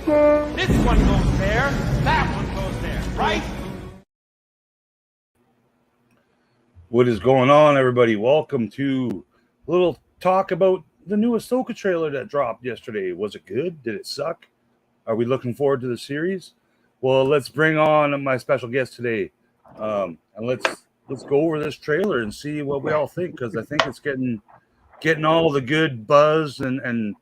This one goes there, that one goes there, right? What is going on, everybody? Welcome to a little talk about the new Ahsoka trailer that dropped yesterday. Was it good? Did it suck? Are we looking forward to the series? Well, let's bring on my special guest today, and let's go over this trailer and see what we all think, because I think it's getting all the good buzz and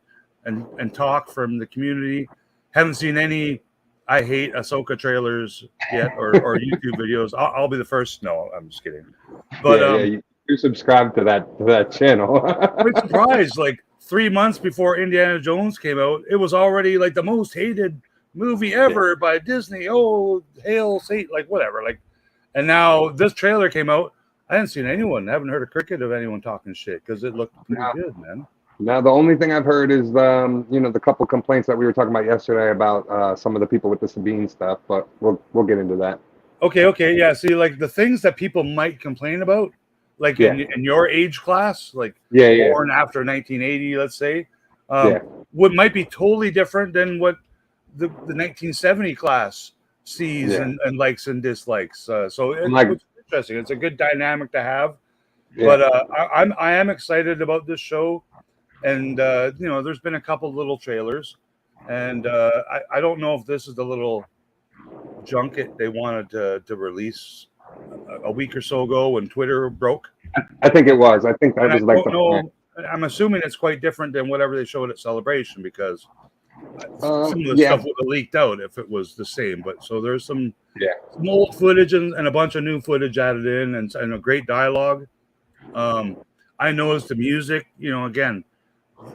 talk from the community. Haven't seen any I hate Ahsoka trailers yet or YouTube videos. I'll be the first. No, I'm just kidding. But you subscribe to that channel. I'm surprised. Like 3 months before Indiana Jones came out, it was already like the most hated movie ever by Disney. Oh, hail Satan! Like whatever. Like, and now this trailer came out. I haven't seen anyone. I haven't heard a cricket of anyone talking shit because it looked pretty good, man. Now, the only thing I've heard is, the couple complaints that we were talking about yesterday about some of the people with the Sabine stuff, but we'll get into that. Okay, yeah. See, like the things that people might complain about, like in your age class, like born after 1980, let's say, what might be totally different than what the 1970 class sees and likes and dislikes. So it's interesting. It's a good dynamic to have. But I am excited about this show. And, there's been a couple little trailers, and I don't know if this is the little junket they wanted to release a week or so ago when Twitter broke. I think it was. I think that was like the point. I'm assuming it's quite different than whatever they showed at Celebration, because some of the stuff would have leaked out if it was the same. But so there's some old footage and a bunch of new footage added in, and a great dialogue. I noticed the music, again.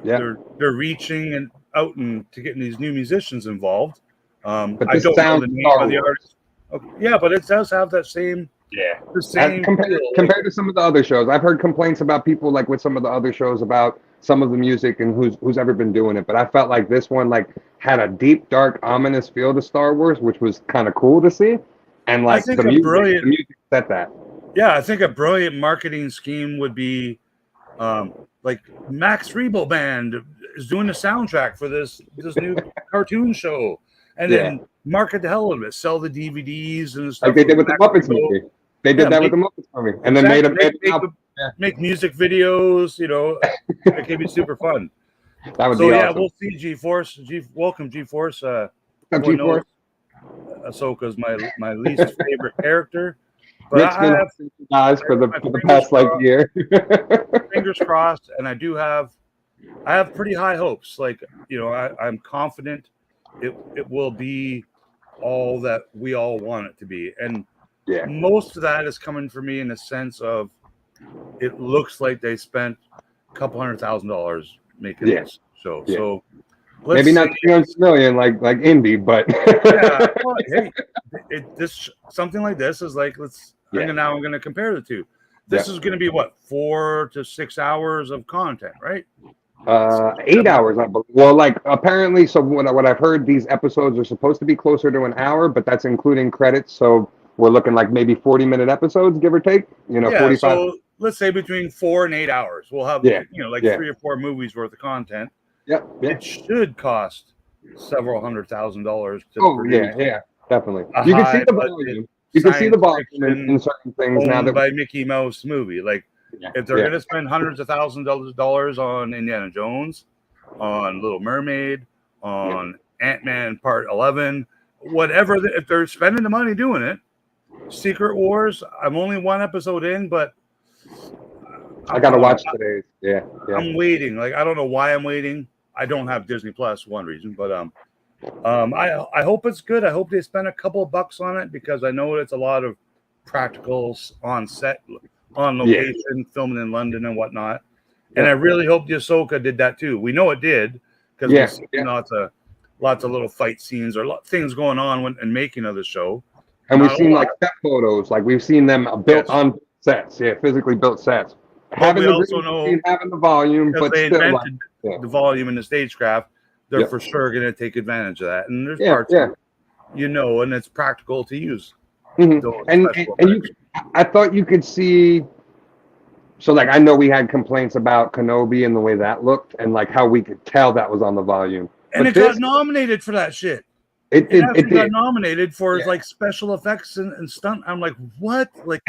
They're reaching and out and to getting these new musicians involved. But I don't know the name of the artist. Okay. Yeah, but it does have that same. The same compared to some of the other shows. I've heard complaints about people like with some of the other shows about some of the music and who's ever been doing it. But I felt like this one had a deep, dark, ominous feel to Star Wars, which was kind of cool to see. And like the music set that. Yeah, I think a brilliant marketing scheme would be. Like Max Rebo Band is doing the soundtrack for this new cartoon show, and then market the hell out of it, sell the DVDs and stuff. Like they did with the Muppets movie. They did that with the Muppets movie, and then make music videos. It can be super fun. That would be awesome. We'll see G-Force. Welcome G-Force. G-Force. Ahsoka's my least favorite character. But I have guys for the past year. Fingers crossed, and I have pretty high hopes. Like I'm confident it will be all that we all want it to be, and most of that is coming for me in the sense of it looks like they spent a couple $100,000 making this show. So maybe not 300 million like Indy, but this something like this is like now I'm going to compare the two. This is going to be 4 to 6 hours of content, right? 8 hours, I believe. Well, apparently, so what I've heard, these episodes are supposed to be closer to an hour, but that's including credits. So we're looking like maybe 40-minute episodes, give or take. 45. So let's say between 4 and 8 hours, we'll have 3 or 4 movies worth of content. It should cost several $100,000 to produce. Definitely. You can see the volume. You can see the volume in certain things now that by Mickey Mouse movie. Like if they're going to spend hundreds of thousands of dollars on Indiana Jones, on Little Mermaid, on Ant-Man Part 11, whatever, if they're spending the money doing it, Secret Wars. I'm only 1 episode in, but I got to watch today. Yeah. I'm waiting. Like I don't know why I'm waiting. I don't have Disney Plus, one reason, but I hope it's good. I hope they spend a couple of bucks on it, because I know it's a lot of practicals on set, on location, filming in London and whatnot. And I really hope the Ahsoka did that too. We know it did, because we've seen lots of little fight scenes or things going on when making of the show. And we've seen set photos, we've seen them built on sets, physically built sets. We also know having the volume, but they still invented the volume in the stagecraft. They're for sure going to take advantage of that, and there's parts, and it's practical to use. And I thought you could see. So I know we had complaints about Kenobi and the way that looked, and how we could tell that was on the volume. And it got nominated for that shit. It got nominated for like special effects and stunt. I'm like, what? Like,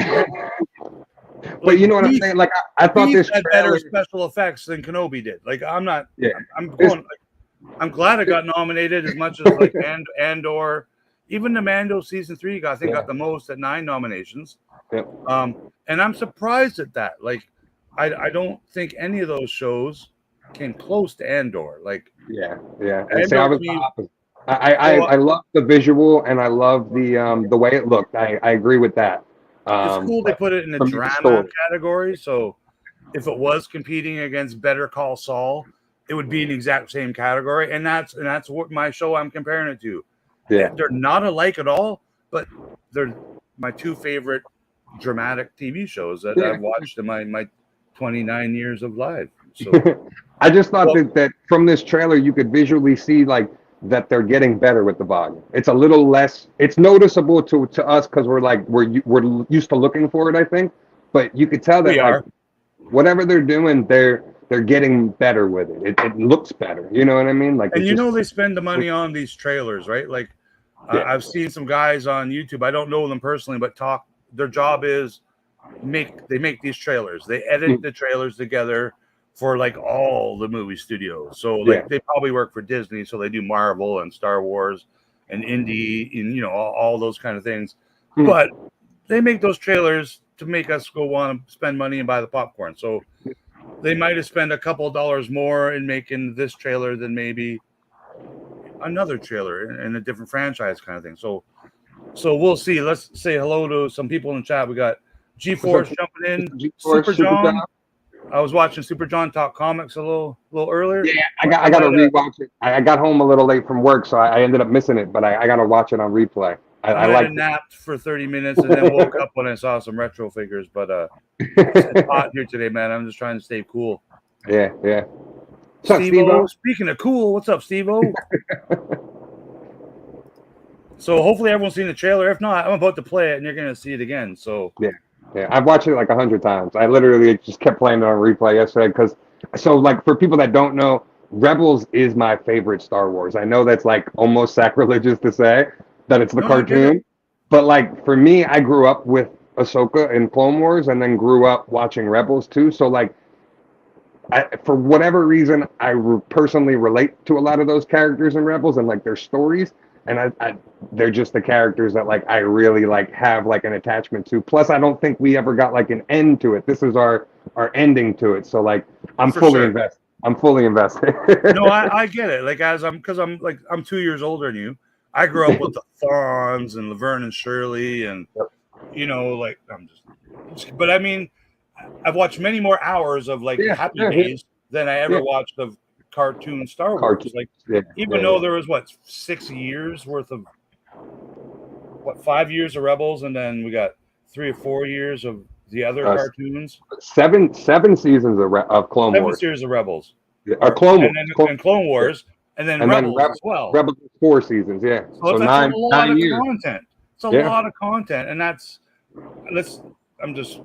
but you know what I'm saying? Like, I thought this had better special effects than Kenobi did. Like, I'm not. Yeah. I'm glad it got nominated as much as like Andor, even the Mando season 3 got the most at 9 nominations. Yep. And I'm surprised at that. Like, I don't think any of those shows came close to Andor. Like, yeah. And see, I was the opposite. I love the visual and I love the way it looked. I agree with that. It's cool they put it in the drama category. So if it was competing against Better Call Saul, it would be in the exact same category. And that's what my show I'm comparing it to. Yeah. They're not alike at all, but they're my 2 favorite dramatic TV shows that I've watched in my 29 years of life. So I just thought that from this trailer you could visually see like that they're getting better with the volume. It's a little less. It's noticeable to us because we're used to looking for it, I think. But you could tell that like, whatever they're doing, they're getting better with it. It looks better. You know what I mean? Like, and they spend the money on these trailers, right? Like, I've seen some guys on YouTube. I don't know them personally, but their job is they make these trailers. They edit the trailers together for like all the movie studios. So like they probably work for Disney, so they do Marvel and Star Wars and indie and all those kind of things. But they make those trailers to make us go want to spend money and buy the popcorn. So they might have spent a couple of dollars more in making this trailer than maybe another trailer in a different franchise kind of thing. So we'll see. Let's say hello to some people in the chat. We got G-Force jumping in, Super John. I was watching Super John talk comics a little earlier. Yeah, I got to rewatch it. I got home a little late from work, so I ended up missing it. But I got to watch it on replay. I napped for 30 minutes and then woke up when I saw some retro figures. But it's hot here today, man. I'm just trying to stay cool. Yeah. What's up, Steve-O? Speaking of cool, what's up, Steve-O? So hopefully everyone's seen the trailer. If not, I'm about to play it and you're going to see it again. So yeah, I've watched it like 100 times. I literally just kept playing it on replay yesterday like for people that don't know, Rebels is my favorite Star Wars. I know that's like almost sacrilegious to say that it's the cartoon, but like for me, I grew up with Ahsoka and Clone Wars and then grew up watching Rebels too. So like, for whatever reason, I personally relate to a lot of those characters in Rebels and like their stories. And they're just the characters that like I really like have like an attachment to. Plus, I don't think we ever got like an end to it. This is our ending to it. So like I'm fully invested. I'm fully invested. No, I get it. Like because I'm 2 years older than you. I grew up with the Thawns and Laverne and Shirley and like but I mean I've watched many more hours of like Happy Days than I ever watched of cartoon Star Wars. Even though there was 6 years worth of 5 years of Rebels, and then we got 3 or 4 years of the other cartoons. Seven seasons of Clone Wars. 7 years of Rebels. Or Clone Wars. And Clone Wars, and then Rebels as well. Rebels 4 seasons, yeah. So that's a lot of content. It's a lot of content, and I'm just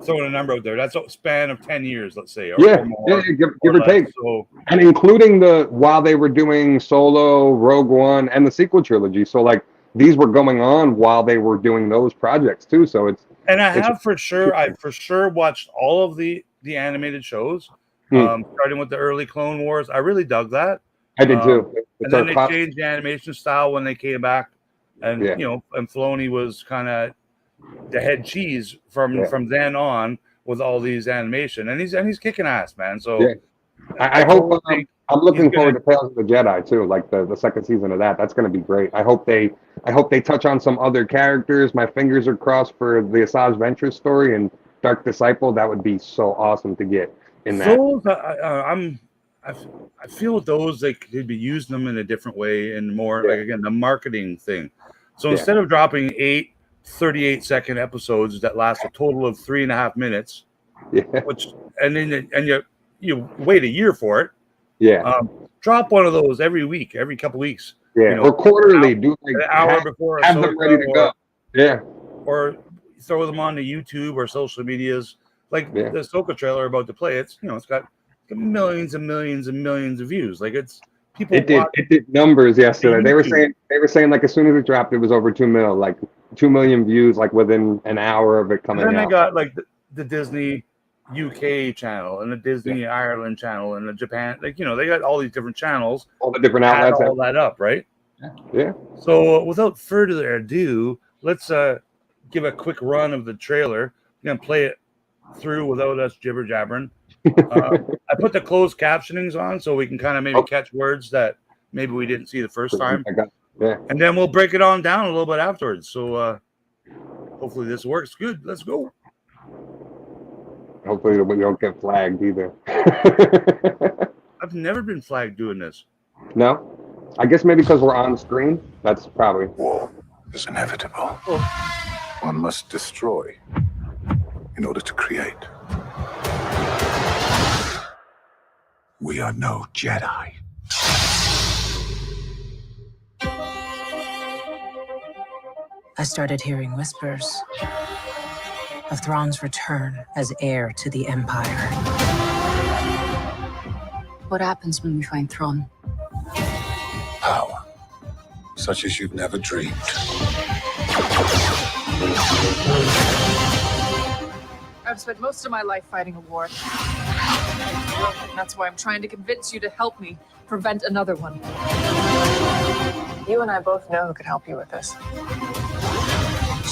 throwing a number out there. That's a span of 10 years, let's say. Give or take. So, and including while they were doing Solo, Rogue One, and the sequel trilogy. So like these were going on while they were doing those projects too. So I for sure watched all of the animated shows, starting with the early Clone Wars. I really dug that. I did too. And then they changed the animation style when they came back, and and Filoni was kind of the head cheese from then on with all these animation, and he's kicking ass, man. So I hope I'm looking forward to Tales of the Jedi too, like the second season of that. That's going to be great. I hope they touch on some other characters. My fingers are crossed for the Asajj Ventress story and Dark Disciple. That would be so awesome to get in that. Those, I feel with those they could be using them in a different way and more like again the marketing thing. So instead of dropping 8 38-second episodes that last a total of 3.5 minutes, and you wait a year for it. Drop one of those every week, every couple weeks. Or quarterly. Do like an hour before have them ready to go. Or throw them on to YouTube or social medias. Like the Ahsoka trailer about to play. It's it's got millions and millions and millions of views. Like it's people it did numbers yesterday. They were saying like as soon as it dropped, it was over 2 mil, like 2 million views, like within an hour of it coming out. And then they got like the Disney UK channel and the Disney Ireland channel and the Japan, like they got all these different channels, all the different outlets, all that up, right? Yeah. So without further ado, let's give a quick run of the trailer. I'm gonna play it through without us jibber jabbering. I put the closed captionings on so we can kind of maybe catch words that maybe we didn't see the first time. And then we'll break it on down a little bit afterwards. So hopefully this works good. Let's go. Hopefully we don't get flagged either. I've never been flagged doing this. No? I guess maybe because we're on screen. That's probably. War is inevitable. One must destroy in order to create. We are no Jedi. I started hearing whispers of Thrawn's return as heir to the Empire. What happens when we find Thrawn? Power, such as you've never dreamed. I've spent most of my life fighting a war. That's why I'm trying to convince you to help me prevent another one. You and I both know who could help you with this.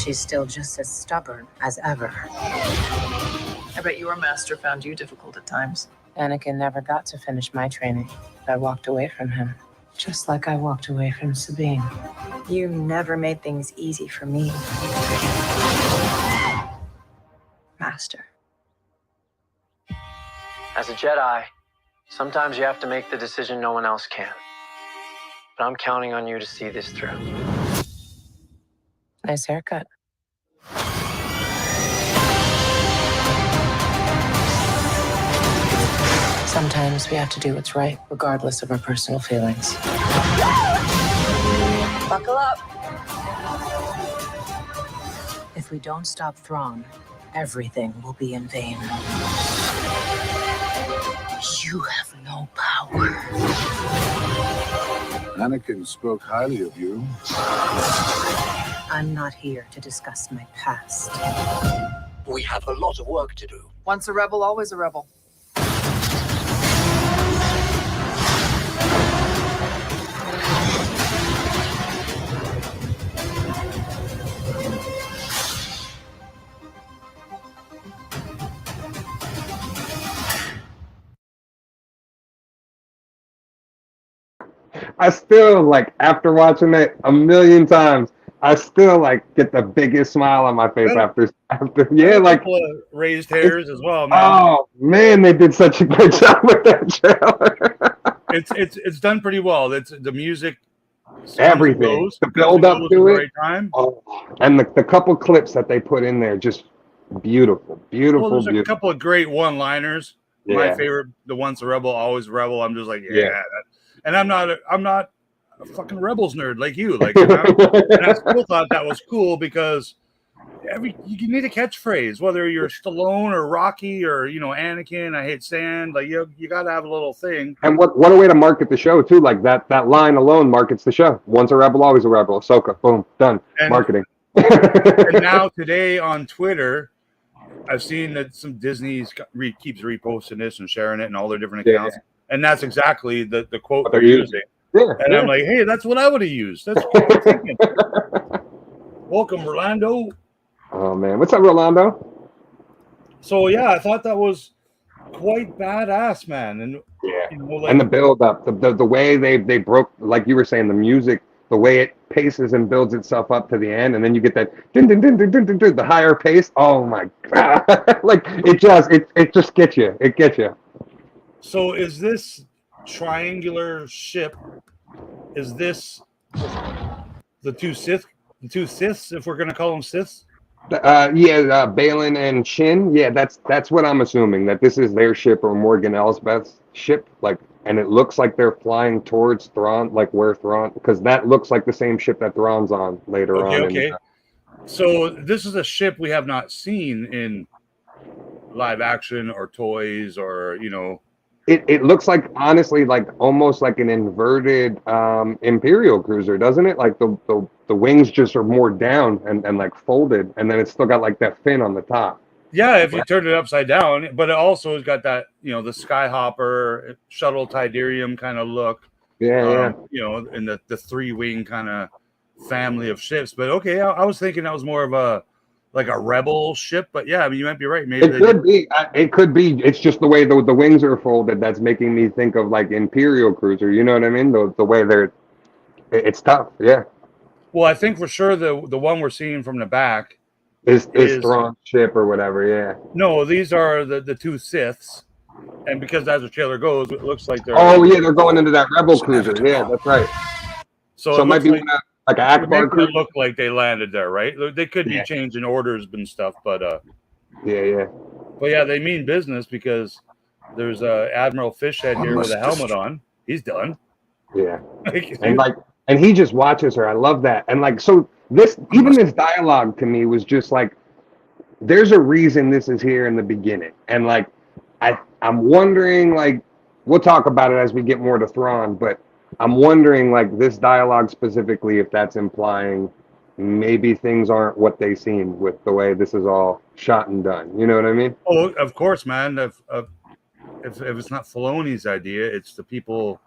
She's still just as stubborn as ever. I bet your master found you difficult at times. Anakin never got to finish my training. I walked away from him, just like I walked away from Sabine. You never made things easy for me, Master. As a Jedi, sometimes you have to make the decision no one else can. But I'm counting on you to see this through. Nice haircut. Sometimes we have to do what's right, regardless of our personal feelings. Buckle up. If we don't stop Thrawn, everything will be in vain. You have no power. Anakin spoke highly of you. I'm not here to discuss my past. We have a lot of work to do. Once a rebel, always a rebel. I still, like, after watching it a million times, I still, like, get the biggest smile on my face after like, raised hairs as well, man. Oh man, they did such a good job with that trailer. it's done pretty well. It's the music, everything, the build up to it, time. Oh, and the couple clips that they put in there, just beautiful. Well, there's a couple of great one-liners. Yeah. My favorite, the once a rebel, always a rebel. I'm just like, and I'm not a fucking Rebels nerd like you. Like, and I still thought that was cool because you need a catchphrase, whether you're Stallone or Rocky or Anakin. I hate sand. Like you got to have a little thing. And what a way to market the show too. Like that line alone markets the show. Once a rebel, always a rebel. Ahsoka, boom, done. Marketing. And now today on Twitter, I've seen that some Disney's keeps reposting this and sharing it in all their different accounts. Yeah. And that's exactly the quote they're using. Yeah, and I'm like, hey, that's what I would have used. That's what I'm thinking. Welcome, Rolando. Oh, man. What's up, Rolando? So, yeah, I thought that was quite badass, man. And and the build-up, the way they broke, like you were saying, the music, the way it paces and builds itself up to the end, and then you get that the higher pace. Oh, my God. Like, it just gets you. It gets you. So is this triangular ship? Is this the two Siths, if we're gonna call them Siths? Balin and Shin. Yeah, that's what I'm assuming, that this is their ship or Morgan Elsbeth's ship. Like, and it looks like they're flying towards Thrawn, like where Thrawn, because that looks like the same ship that Thrawn's on later on. Okay. So this is a ship we have not seen in live action or toys or It looks like, honestly, like almost like an inverted Imperial cruiser, doesn't it? Like the wings just are more down and like folded, and then it's still got like that fin on the top. Yeah, if you turn it upside down, but it also has got that, you know, the Skyhopper shuttle Tidarium kind of look. Yeah. You know, in the three-wing kind of family of ships. But okay, I was thinking that was more of a like a rebel ship. But yeah, I mean, you might be right. Maybe It could be. It's just the way the wings are folded that's making me think of like Imperial cruiser. You know what I mean? The way it's tough. Yeah. Well, I think for sure the one we're seeing from the back is Thrawn's ship or whatever. Yeah. No, these are the two Siths, and because as the trailer goes, it looks like they're. Oh yeah, they're going into that rebel cruiser. Yeah, that's right. So it might be like an Akbar cruiser. Look like they landed there, right? They could be changing orders and stuff, but yeah. But yeah, they mean business because there's Admiral Fishhead here with a helmet on. He's done. Yeah, and he just watches her. I love that. And like, so this dialogue to me was just like, there's a reason this is here in the beginning, and like, I'm wondering, like, we'll talk about it as we get more to Thrawn, but I'm wondering, like, this dialogue specifically, if that's implying maybe things aren't what they seem with the way this is all shot and done. You know what I mean? Oh, of course, man. If it's not Filoni's idea, it's the people,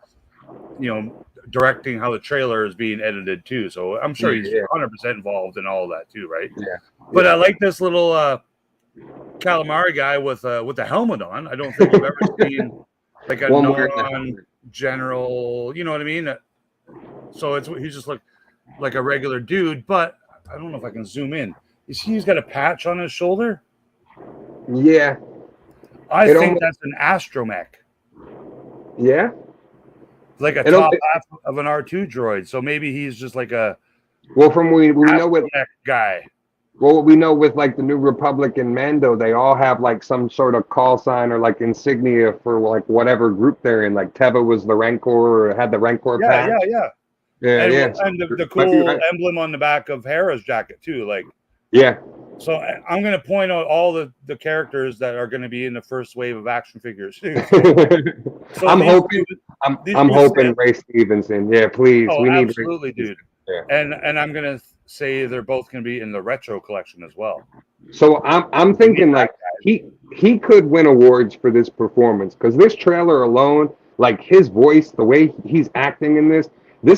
you know, directing how the trailer is being edited too. So I'm sure he's 100% involved in all of that too, right? Yeah. But I like this little calamari guy with a helmet on. I don't think I've ever seen like a non-general, you know what I mean? So he's just like a regular dude, but I don't know if I can zoom in. You see he's got a patch on his shoulder? Yeah. I think that's an astromech. Yeah? Like a top half of an R2 droid. So maybe he's just like a from we know with guy. Well, what we know with like the New Republic and Mando, they all have like some sort of call sign or like insignia for like whatever group they're in. Like Teva was the Rancor, or had the Rancor patch. And the cool emblem on the back of Hera's jacket too. Like, yeah. So I'm going to point out all the characters that are going to be in the first wave of action figures too. So I'm hoping Ray Stevenson. Yeah, please. Oh, we need absolutely, dude. Yeah. And I'm going to say they're both going to be in the retro collection as well. So I'm thinking like he could win awards for this performance, because this trailer alone, like his voice, the way he's acting in this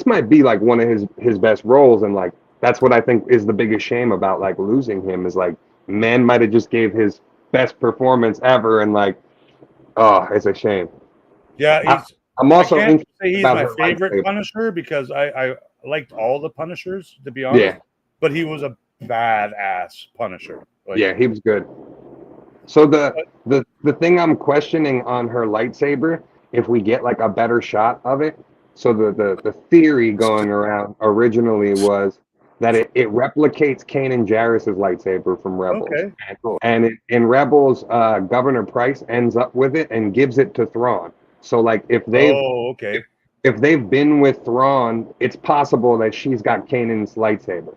might be like one of his best roles, and like that's what I think is the biggest shame about like losing him, is like man might have just gave his best performance ever, and like, oh, it's a shame. Yeah, I'm also I can't say he's my favorite Punisher, because I liked all the Punishers, to be honest. Yeah. But he was a badass Punisher. Like, yeah, he was good. So the thing I'm questioning on her lightsaber, if we get like a better shot of it. So the theory going around originally was that it replicates Kanan Jarrus's lightsaber from Rebels. Okay. And in Rebels, Governor Price ends up with it and gives it to Thrawn. So like if they've been with Thrawn, it's possible that she's got Kanan's lightsaber.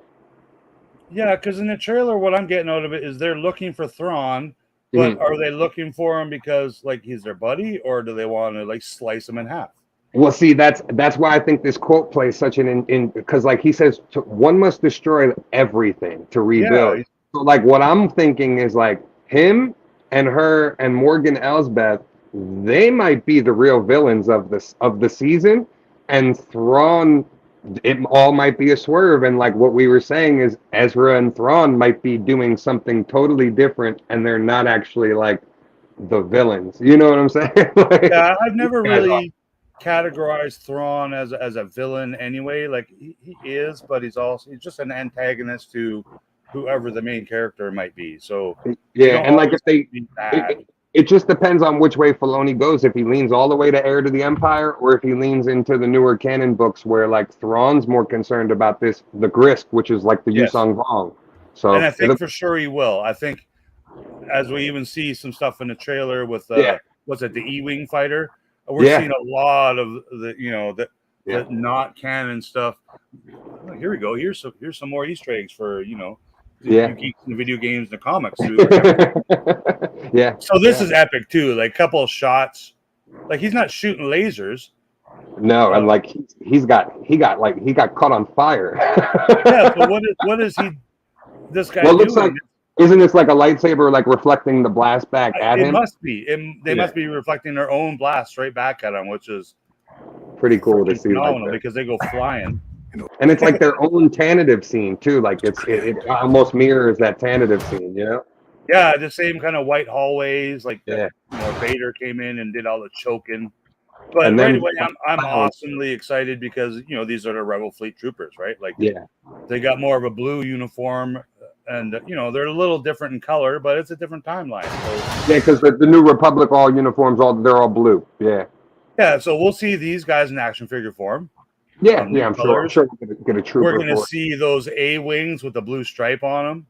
Yeah, because in the trailer, what I'm getting out of it is they're looking for Thrawn, but are they looking for him because like he's their buddy, or do they want to like slice him in half? Well, see, that's why I think this quote plays such an because like he says, one must destroy everything to rebuild. Yeah. So like what I'm thinking is like him and her and Morgan Elsbeth, they might be the real villains of the season, and Thrawn, it all might be a swerve, and like what we were saying is Ezra and Thrawn might be doing something totally different, and they're not actually like the villains. You know what I'm saying? Like, yeah, I've never really categorized Thrawn as a villain anyway. Like he is, but he's just an antagonist to whoever the main character might be. So yeah, and like if it just depends on which way Filoni goes. If he leans all the way to Heir to the Empire, or if he leans into the newer canon books where like Thrawn's more concerned about the Grist, which is like the Yusong Vong. So, and I think for sure he will. I think as we even see some stuff in the trailer with what's it, the E-wing fighter, we're seeing a lot of the not canon stuff. Oh, here we go. Here's some more Easter eggs for you geeks in the video games and the comics too. Yeah. So this is epic too. Like couple of shots Like he's not shooting lasers. No, and like he got caught on fire. Yeah, but what is he? This guy. Well, it looks doing? like, isn't this like a lightsaber like reflecting the blast back at him? It must be. They must be reflecting their own blast right back at him, which is pretty cool to see. Phenomenal because they go flying. And it's like their own tentative scene too. Like it almost mirrors that tentative scene, you know? Yeah, the same kind of white hallways. Like yeah, Vader came in and did all the choking. But and right then, away, I'm awesomely excited because these are the Rebel Fleet troopers, right? Like they got more of a blue uniform, and they're a little different in color, but it's a different timeline. So, yeah, because the New Republic all uniforms, they're all blue. Yeah. Yeah, so we'll see these guys in action figure form. Yeah, I'm sure we're gonna get a trooper. We're gonna see those A-wings with the blue stripe on them.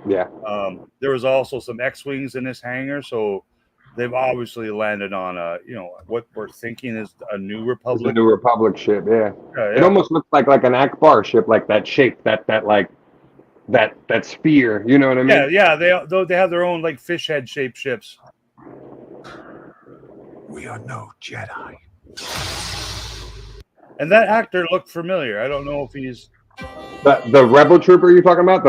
Yeah. There was also some X-wings in this hangar, so they've obviously landed on what we're thinking is a New Republic. It's a New Republic ship, yeah. Yeah. It almost looks like an Akbar ship, like that shape, that sphere. You know what I mean? Yeah. They have their own like fish head shaped ships. We are no Jedi. And that actor looked familiar. I don't know if he's the Rebel trooper you're talking about.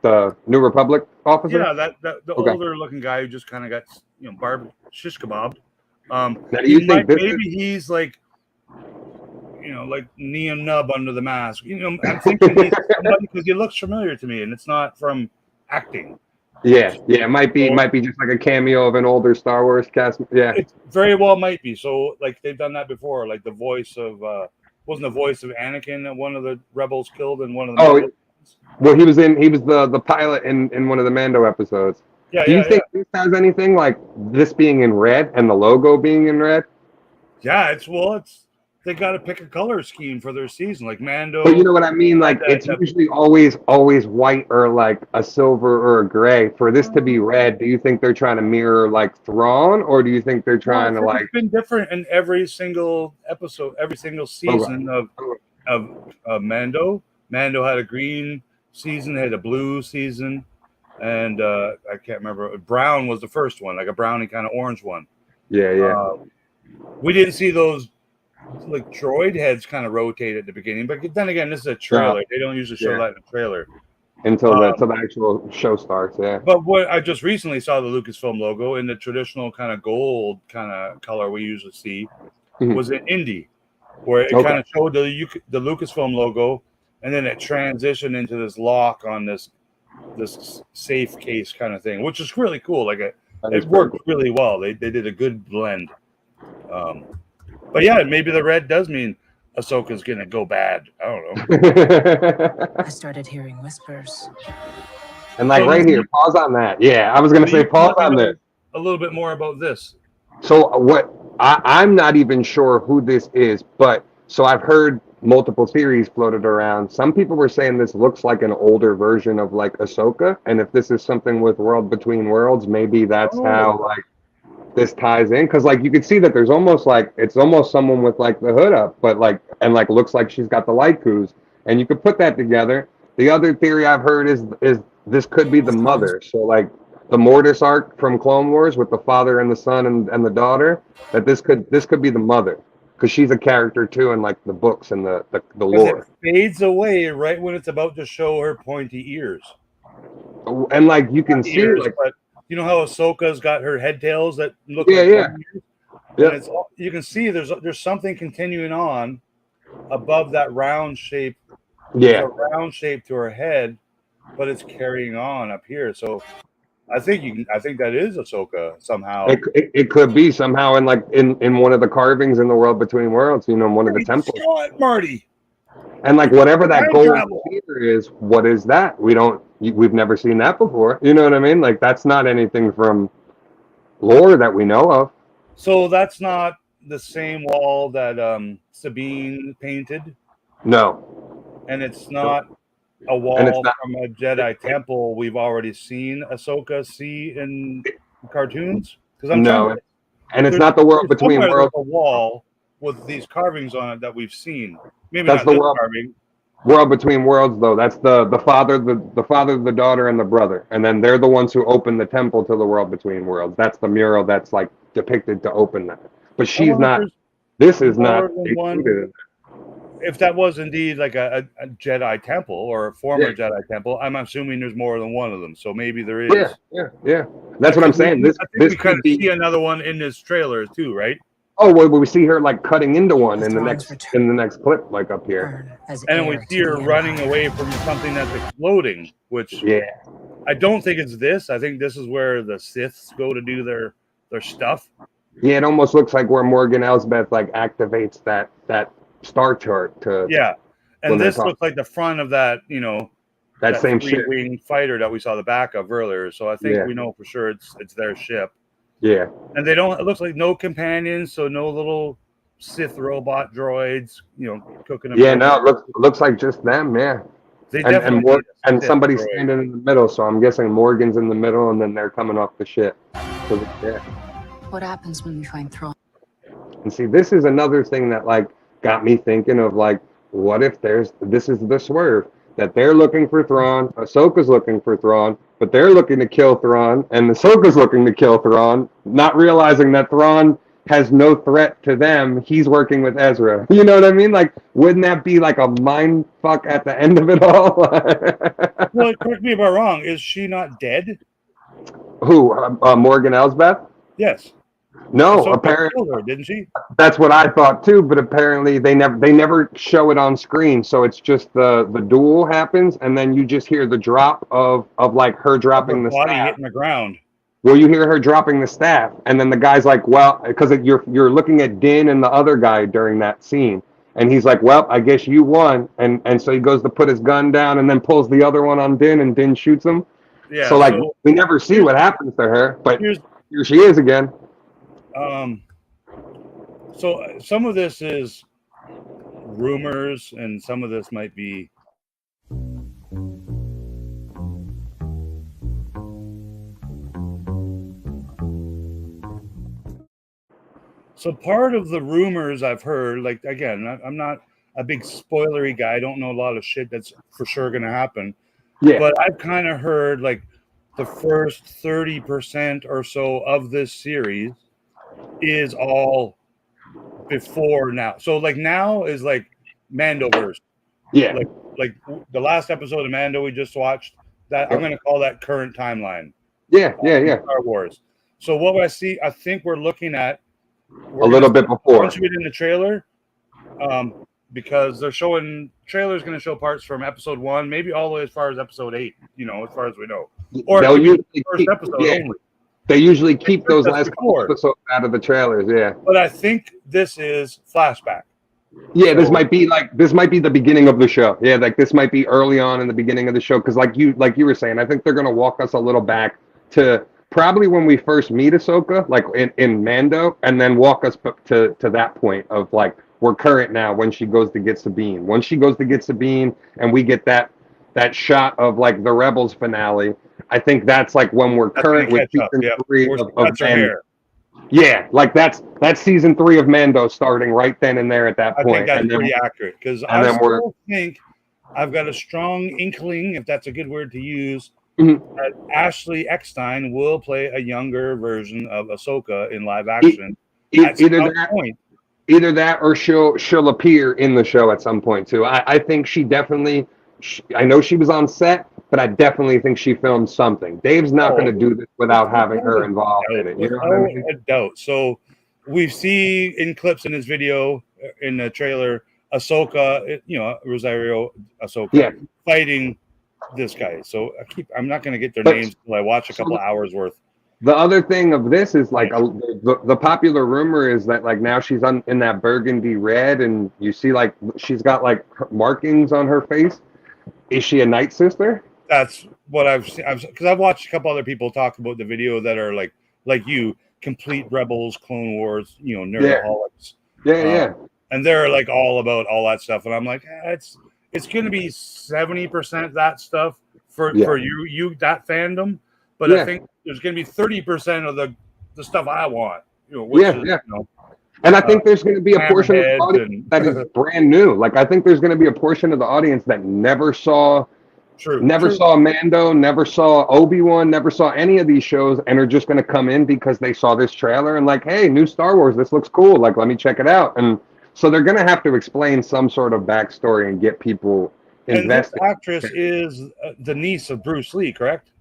The New Republic officer. Yeah, the older looking guy who just kind of got barb shish kebabbed. Maybe he's like like Neon Nub under the mask. I'm thinking he's somebody because he looks familiar to me, and it's not from acting. Yeah, it might be just like a cameo of an older Star Wars cast. Yeah, it very well might be. So like they've done that before. Like the voice of wasn't the voice of Anakin that one of the rebels killed in one of the. Well, he was the pilot in one of the Mando episodes. Yeah. Do you think this has anything like this being in red and the logo being in red? Yeah, it's they got to pick a color scheme for their season, like Mando. But you know what I mean? Like it's usually always white or like a silver or a gray. For this to be red, do you think they're trying to mirror like Thrawn, or do you think they're trying to like? It's been different in every single episode, every single season of Mando. Mando had a green season, had a blue season, and I can't remember. Brown was the first one, like a brownie kind of orange one. Yeah. We didn't see those like droid heads kind of rotate at the beginning, but then again, this is a trailer. They don't usually show that in a trailer until the actual show starts. Yeah. But what I just recently saw the Lucasfilm logo in the traditional kind of gold kind of color we usually see was in Indy, where it kind of showed the Lucasfilm logo, and then it transitioned into this lock on this safe case kind of thing, which is really cool. Like it worked really well. They did a good blend. But yeah, maybe the red does mean Ahsoka's gonna go bad. I don't know. I started hearing whispers. And like right here, pause on that. Yeah, I was gonna say pause on this. A little bit more about this. So what? I'm not even sure who this is, but so I've heard multiple theories floated around. Some people were saying this looks like an older version of like Ahsoka, and if this is something with World Between Worlds, maybe that's how like this ties in, because like you could see that there's almost like it's almost someone with like the hood up, but like and like looks like she's got the light crews, and you could put that together. The other theory I've heard is this could be the mother. So like the Mortis arc from Clone Wars with the father and the son and the daughter, that this could be the mother, because she's a character too in like the books and the lore. It fades away right when it's about to show her pointy ears, and like you can see like. But you know how Ahsoka's got her head tails that look you can see there's something continuing on above that round shape. Yeah, a round shape to her head, but it's carrying on up here. So I think that is Ahsoka somehow. It could be somehow in like in one of the carvings in the World Between Worlds, one of the temples. Marty. And like whatever that gold spear is, what is that? We've never seen that before. You know what I mean? Like that's not anything from lore that we know of. So that's not the same wall that Sabine painted? No. And it's not a wall from a Jedi temple we've already seen Ahsoka see in cartoons? And it's not the World Between Worlds. A wall with these carvings on it that we've seen. Maybe that's not the World Between Worlds, though. That's the father, the daughter, and the brother, and then they're the ones who open the temple to the World Between Worlds. That's the mural that's like depicted to open that. but she's not. This is not included. If that was indeed like a Jedi temple or a former Jedi temple, I'm assuming there's more than one of them. So maybe there is. Yeah. That's what I'm saying. I think we could see another one in this trailer too, right? Oh, well, we see her like cutting into one in the next clip, like up here, and we see her running away from something that's exploding. Which I don't think it's this. I think this is where the Siths go to do their stuff. Yeah, it almost looks like where Morgan Elsbeth like activates that star chart to. Yeah, and this looks like the front of that, that same wing fighter that we saw the back of earlier. So I think we know for sure it's their ship. Yeah, and they don't. It looks like no companions, so no little Sith robot droids, cooking them. Yeah, no, it looks like just them. Yeah, they definitely and somebody's standing in the middle. So I'm guessing Morgan's in the middle, and then they're coming off the ship. So, What happens when we find Thrawn? And see, this is another thing that like got me thinking of like, what if this is the swerve that they're looking for Thrawn, Ahsoka's looking for Thrawn, but they're looking to kill Thrawn, and Ahsoka's looking to kill Thrawn, not realizing that Thrawn has no threat to them. He's working with Ezra. You know what I mean? Like, wouldn't that be like a mind fuck at the end of it all? Well, correct me if I'm wrong. Is she not dead? Who? Morgan Elsbeth? Yes. No, Ahsoka apparently killed her, didn't she? That's what I thought too, but apparently they never show it on screen, so it's just the duel happens, and then you just hear the drop of like her dropping the body staff. hitting the ground. Well, you hear her dropping the staff, and then the guy's like, "Well," because you're looking at Din and the other guy during that scene, and he's like, "Well, I guess you won," and so he goes to put his gun down, and then pulls the other one on Din, and Din shoots him. Yeah. So like we never see what happens to her, but here she is again. So some of this is rumors, and some of this might be. So part of the rumors I've heard, like, again, I'm not a big spoilery guy. I don't know a lot of shit that's for sure going to happen. Yeah. But I've kind of heard like the first 30% or so of this series is all before now. So like now is like Mandoverse. Yeah. Like the last episode of Mando we just watched, that I'm going to call that current timeline. Yeah. Star Wars. So what I think we're looking at a little bit before. A bunch of it in the trailer, because they're showing trailers going to show parts from episode 1, maybe all the way as far as episode 8. As far as we know, or they'll usually first episode only. They usually keep those last couple episodes out of the trailers. Yeah, but I think this is flashback. Yeah, this might be the beginning of the show. Yeah, like this might be early on in the beginning of the show, because like you were saying, I think they're going to walk us a little back to probably when we first meet Ahsoka, like in Mando, and then walk us to that point of like we're current now when she goes to get Sabine. Once she goes to get Sabine, and we get that shot of like the Rebels finale, I think that's like when we're current with season 3 of Mando. Yeah, like that's season 3 of Mando starting right then and there at that point. I think that's pretty accurate, because I still think I've got a strong inkling, if that's a good word to use, that Ashley Eckstein will play a younger version of Ahsoka in live action. Either that or she'll appear in the show at some point too. I think she definitely. I know she was on set, but I definitely think she filmed something. Dave's not going to do this without having her involved in it. You know what I mean? A doubt. So we see in clips in this video, in the trailer, Ahsoka, Rosario Ahsoka, fighting this guy. So I'm not going to get their names until I watch a couple hours worth. The other thing of this is like the popular rumor is that like now she's in that burgundy red, and you see like she's got like markings on her face. Is she a Night Sister? That's what I've seen. Because I've watched a couple other people talk about the video that are like you, complete Rebels, Clone Wars, nerdaholics. Yeah. And they're like all about all that stuff, and I'm like, it's going to be 70% that stuff for you that fandom, but I think there's going to be 30% of the stuff I want. And I think there's going to be a portion of the audience that is brand new. Like I think there's going to be a portion of the audience that never saw True. Never saw Mando, never saw Obi-Wan, never saw any of these shows, and are just going to come in because they saw this trailer and like, hey, new Star Wars, this looks cool. Like, let me check it out. And so they're going to have to explain some sort of backstory and get people invested. And this actress is the niece of Bruce Lee, correct?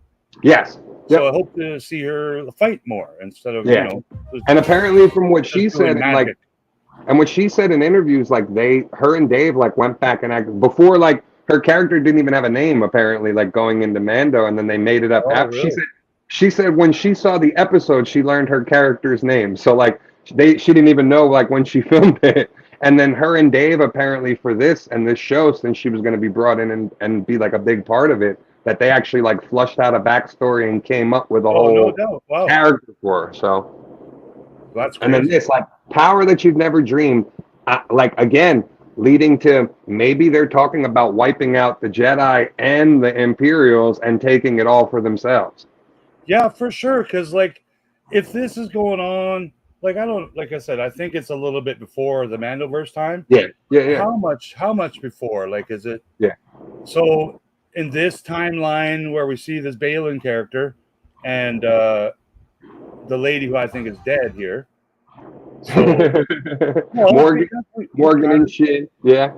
Yes. So I hope to see her fight more instead of, And apparently from what she said, really like, and what she said in interviews, like her and Dave like went back and acted before, like her character didn't even have a name apparently, like going into Mando, and then they made it up after. Really? She said when she saw the episode, she learned her character's name. So like she didn't even know like when she filmed it. And then her and Dave apparently for this and this show, since she was going to be brought in and be like a big part of it, that they actually like flushed out a backstory and came up with a whole character for her. So that's crazy. And then this like power that you've never dreamed, like again, leading to maybe they're talking about wiping out the Jedi and the Imperials and taking it all for themselves. Yeah, for sure. Because like, if this is going on, like I said, I think it's a little bit before the Mandoverse time. Yeah. How much before? Like, is it? Yeah. So in this timeline where we see this Balin character and the lady who I think is dead here. So, Morgan and shit. Yeah.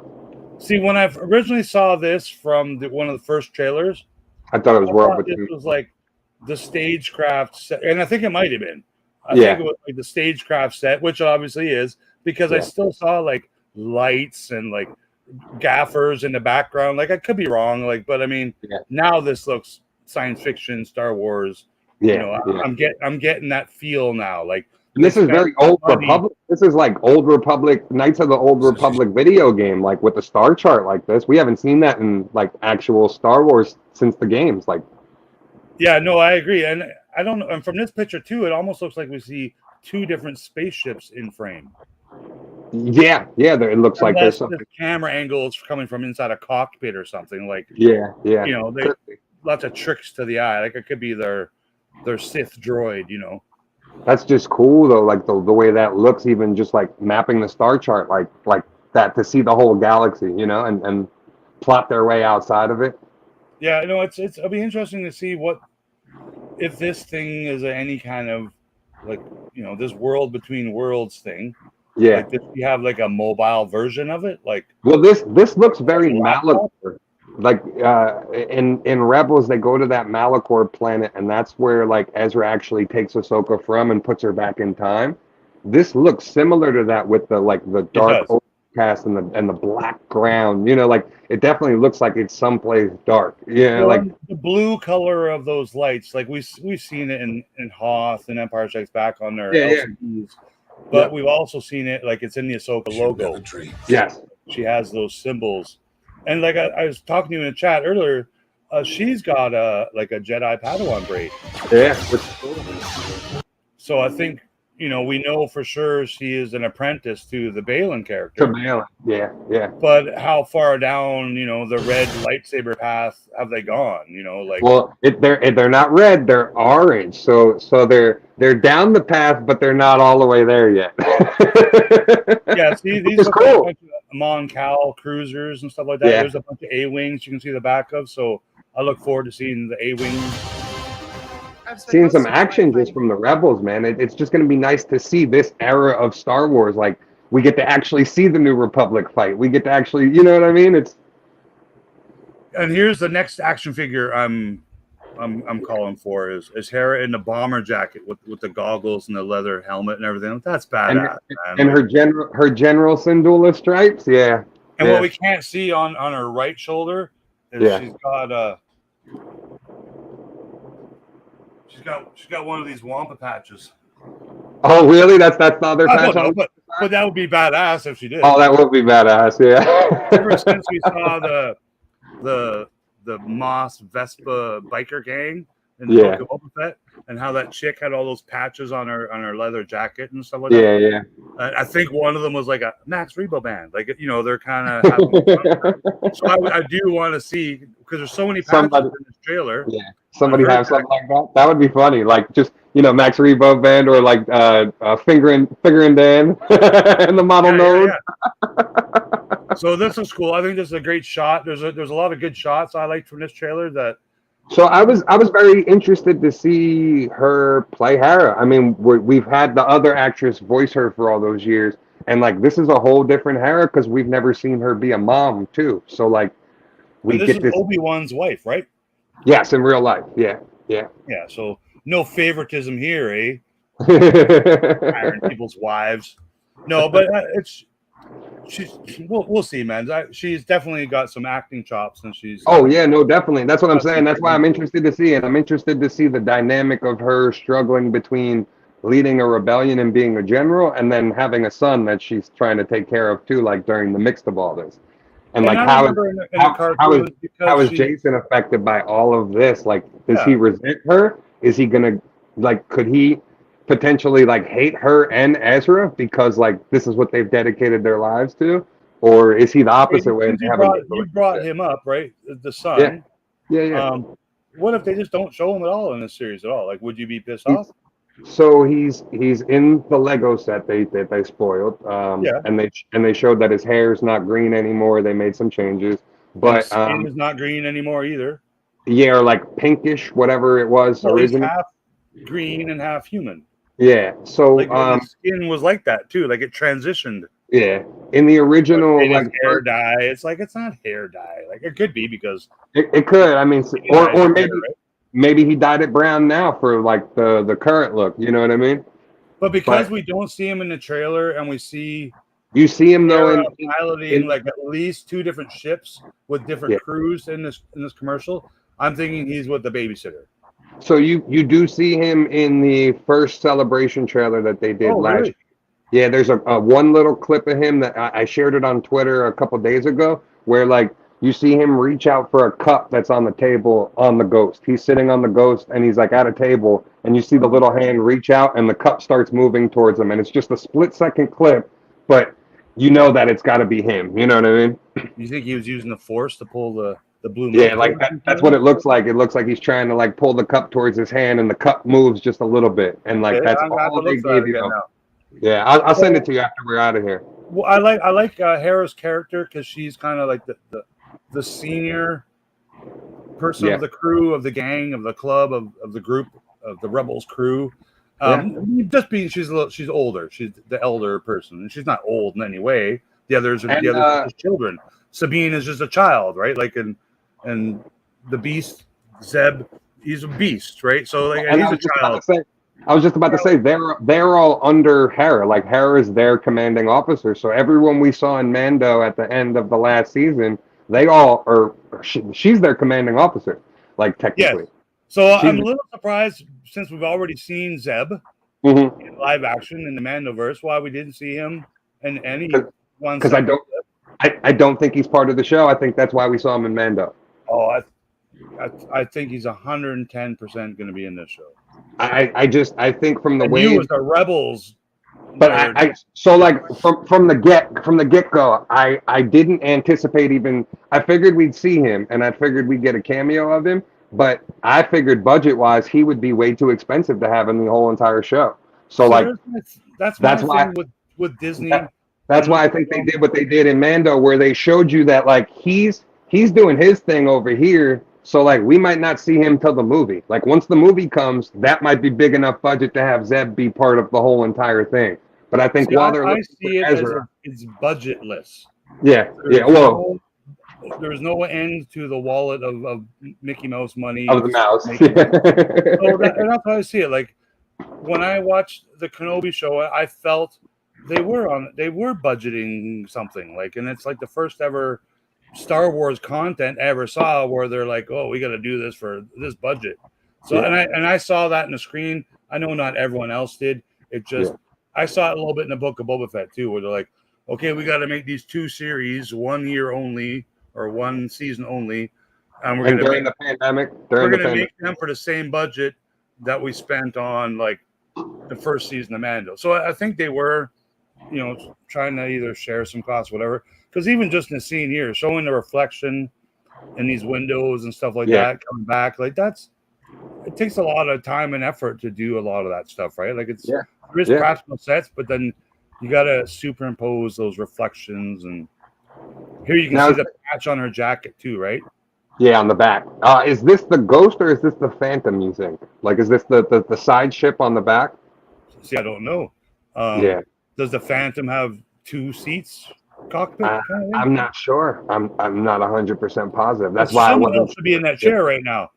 See, when I originally saw this from one of the first trailers, I thought it was World Between. It was like the stagecraft set, and I think it might have been. I think it was like the stagecraft set, which it obviously is, because I still saw like lights and like gaffers in the background. Like I could be wrong, like, but I mean, now this looks science fiction, Star Wars. I'm getting that feel now. Like, and this is very Old Republic. This is like Old Republic, Knights of the Old Republic video game, like with the star chart like this. We haven't seen that in like actual Star Wars since the games. Like, yeah, no, I agree, and I don't know. And from this picture too, it almost looks like we see two different spaceships in frame. Yeah, it looks like there's something. The camera angles coming from inside a cockpit or something. Like, yeah. You know, they lots of tricks to the eye. Like it could be their Sith droid. You know. That's just cool though, like the way that looks, even just like mapping the star chart like that to see the whole galaxy, you know, and plot their way outside of it. Yeah, no, it'll be interesting to see if this thing is any kind of like, you know, this world between worlds thing. Yeah. Like, did we have like a mobile version of it? Like, well, this looks very Malachor. Like in Rebels, they go to that Malachor planet, and that's where like Ezra actually takes Ahsoka from and puts her back in time. This looks similar to that with the dark overcast and the black ground. You know, like it definitely looks like it's someplace dark. Yeah, like the blue color of those lights. Like we've seen it in Hoth and Empire Strikes Back on their LCDs, but we've also seen it like it's in the Ahsoka logo. Yes, she has those symbols. And like I was talking to you in the chat earlier, she's got a Jedi Padawan braid. Yeah. So I think, you know, we know for sure she is an apprentice to the Balin character. To Balin, yeah. But how far down, you know, the red lightsaber path have they gone? You know, like, well, they're not red, they're orange. So they're down the path, but they're not all the way there yet. Yeah, see, these are cool. Like Mon Cal cruisers and stuff like that. Yeah. There's a bunch of A-wings you can see the back of. So I look forward to seeing the A-wings. Seeing some action just from the Rebels, man. It's just going to be nice to see this era of Star Wars. Like, we get to actually see the New Republic fight. We get to actually, you know what I mean? And here's the next action figure I'm calling for is Hera in the bomber jacket with the goggles and the leather helmet and everything. That's badass. And her general Syndulla stripes, yeah. And what we can't see on her right shoulder is she's got one of these Wampa patches. Oh, really? That's the other patch. But that would be badass if she did. Oh, that would be badass, yeah. Ever since we saw the Moss Vespa biker gang in the Book of Boba Fett, and how that chick had all those patches on her leather jacket and stuff like that. Yeah. I think one of them was like a Max Rebo band. Like, you know, they're kind of having fun. So I do want to see, because there's so many patches in this trailer. Yeah, somebody have something like that. That would be funny. Like, just, you know, Max Rebo band, or like Finger and Dan and the model node. Yeah. So this was cool. I think this is a great shot. There's a lot of good shots I liked from this trailer. So I was very interested to see her play Hera. I mean, we've had the other actress voice her for all those years, and like this is a whole different Hera because we've never seen her be a mom too. So like we this get is this. Obi-Wan's wife, right? Yes, in real life. Yeah. So no favoritism here, eh? Hiring people's wives. No, but we'll see, man. She's definitely got some acting chops, and she's. Oh yeah, no, definitely. That's what I'm saying. That's why I'm interested to see it. I'm interested to see the dynamic of her struggling between leading a rebellion and being a general, and then having a son that she's trying to take care of too, like during the mix of all this. And like how is Jason affected by all of this? Like, does he resent her? Is he gonna could he potentially hate her and Ezra because this is what they've dedicated their lives to? Or is he the opposite way? You brought him up, right? The son. Yeah. What if they just don't show him at all in this series at all? Like, would you be pissed off? So he's in the Lego set that they spoiled. And they showed that his hair is not green anymore. They made some changes, but his skin is not green anymore either. Yeah, or pinkish, whatever it was originally. He's half green and half human. Yeah. So his skin was like that too. Like it transitioned. Yeah. In the original, hair dye. It's not hair dye. Like it could be because it could. I mean, or maybe he dyed it brown now for the current look. You know what I mean? But because we don't see him in the trailer, and you see him though piloting at least 2 different ships with different crews in this commercial. I'm thinking he's with the babysitter. So you do see him in the first Celebration trailer that they did last year. Yeah, there's a one little clip of him that I shared it on Twitter a couple days ago, where you see him reach out for a cup that's on the table on the Ghost. He's sitting on the Ghost and he's at a table, and you see the little hand reach out and the cup starts moving towards him, and it's just a split-second clip, but you know that it's got to be him. You know what I mean? You think he was using the Force to pull the blue? Yeah, that's what it looks like. It looks like he's trying to pull the cup towards his hand, and the cup moves just a little bit, and that's all they gave you. Yeah, I'll send it to you after we're out of here. Well, I like Hera's character because she's kind of like the senior person of the crew, of the gang, of the club, of the group, of the rebels crew. Just being she's older. She's the elder person, and she's not old in any way. The others are just children. Sabine is just a child, right? And the Beast, Zeb, he's a beast, right? So he's a child. I was just about to say they're all under Hera. Hera is their commanding officer. So everyone we saw in Mando at the end of the last season, they all are. She's their commanding officer, technically. Yes. So I'm a little surprised since we've already seen Zeb in live action in the Mandoverse. Why we didn't see him in any one? Because I don't think he's part of the show. I think that's why we saw him in Mando. Oh, I think he's 110% going to be in this show. I think from the way you as the Rebels, but from the get go, I didn't anticipate even. I figured we'd see him, and I figured we'd get a cameo of him. But I figured budget wise, he would be way too expensive to have in the whole entire show. So that's why with Disney. That's why I think they did what they did in Mando, where they showed you that he's doing his thing over here. So we might not see him till the movie. Once the movie comes, that might be big enough budget to have Zeb be part of the whole entire thing. But I think I see it Ezra, as it's budgetless. Yeah. There's no end to the wallet of Mickey Mouse money. Of the mouse. And that's how I see it. When I watched the Kenobi show, I felt they were budgeting something. And it's the first ever Star Wars content I ever saw where they're oh, we got to do this for this budget. So and I saw that in the screen. I know not everyone else did. It just I saw it a little bit in the book of Boba Fett too, where they're okay, we got to make these 2 series 1 year only or 1 season only, and we're going to during the pandemic. We're going to make them for the same budget that we spent on the first season of Mando. So I think they were, trying to either share some costs, whatever. Because even just in the scene here, showing the reflection in these windows and stuff like that, coming back, it takes a lot of time and effort to do a lot of that stuff, right? There is practical sets, but then you got to superimpose those reflections, and Here you can Now, see the patch on her jacket too, right? yeah, on the back. Is this the Ghost or is this the Phantom you think? Like, is this the side ship on the back? See, I don't know. Yeah. Does the Phantom have 2 seats, cockpit kind of thing? I'm not sure. I'm not 100% positive. That's Well, why I someone wasn't. else should be in that chair right now.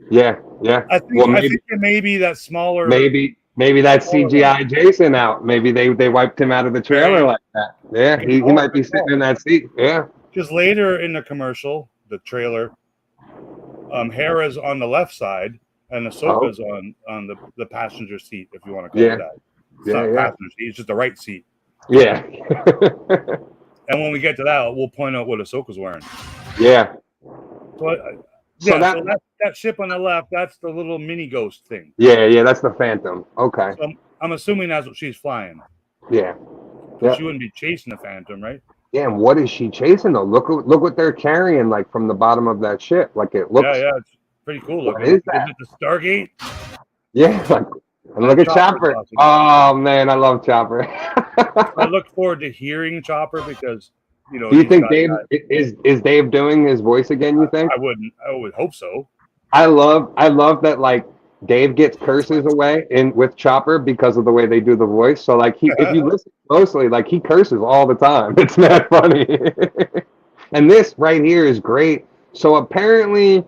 Yeah, yeah. I think Well, I think it may be that smaller. maybe that CGI Jason out. Maybe they wiped him out of the trailer like that. Yeah, he might be sitting in that seat. Yeah. Because later in the commercial, the trailer, Hera's on the left side and Ahsoka's on the passenger seat, if you want to call it that. It's not a passenger seat; it's just the right seat. Yeah. And when we get to that, we'll point out what Ahsoka's wearing. Yeah. So that ship on the left, that's the little mini ghost thing. Yeah, that's the Phantom. Okay. So I'm assuming that's what she's flying. Yeah. She wouldn't be chasing the Phantom, right? Yeah, and what is she chasing though? Look what they're carrying, like from the bottom of that ship. Like it looks. Yeah, it's pretty cool looking. What is that? Is it the Stargate? Yeah, like, and look at Chopper. Oh man, I love Chopper. I look forward to hearing Chopper because Do you think Dave is Dave doing his voice again? You think? I would hope so. I love that like Dave gets curses away with Chopper because of the way they do the voice. So like if you listen closely, like he curses all the time. It's not funny. And this right here is great. So apparently,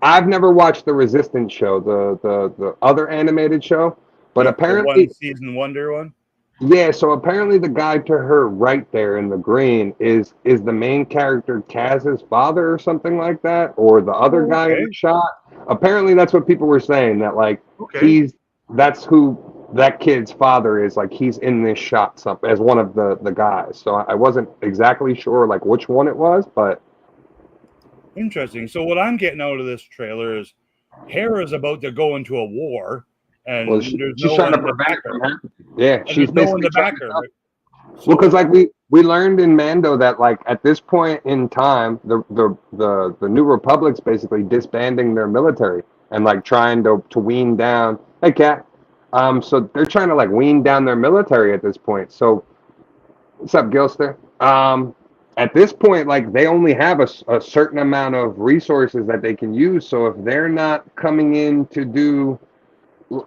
I've never watched the Resistance show, the other animated show, but apparently the 1-season wonder one. Yeah, so apparently the guy to her right there in the green is the main character Kaz's father or something like that, or the other guy in the shot. Apparently that's what people were saying, that like that's who that kid's father is, like he's in this shot as one of the guys. So I wasn't exactly sure like which one it was, but interesting. So what I'm getting out of this trailer is Hera's about to go into a war. And she's no trying to prevent it from happening. Yeah, she's no one to back her. Right? Well, because like we learned in Mando that like at this point in time, the New Republic's basically disbanding their military and like trying to wean down. Hey, Kat. So they're trying to like wean down their military at this point. So, what's up, Gilster? At this point, like they only have a certain amount of resources that they can use. So if they're not coming in to do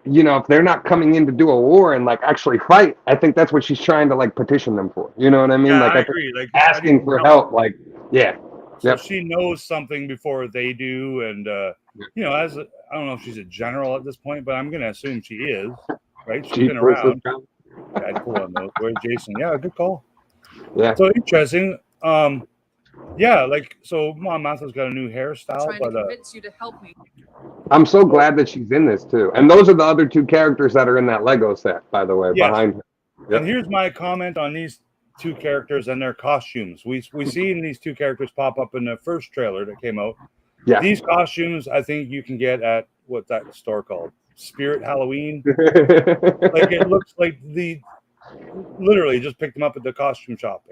if they're not coming in to do a war and like actually fight, I think that's what she's trying to like petition them for. You know what I mean? Yeah, like I agree. Like asking for help. Like, yeah. So she knows something before they do, and as I don't know if she's a general at this point, but I'm going to assume she is. Right? She's been around. I'd pull on those. Where's Jason? Yeah, good call. Yeah. So interesting. So Mom Martha's got a new hairstyle, Trying to convince you to help me. I'm so glad that she's in this too. And those are the other 2 characters that are in that Lego set, by the way, behind her. Yep. And here's my comment on these 2 characters and their costumes. We seen these 2 characters pop up in the first trailer that came out. Yeah. These costumes I think you can get at what's that store called? Spirit Halloween. Like it looks like literally just picked them up at the costume shop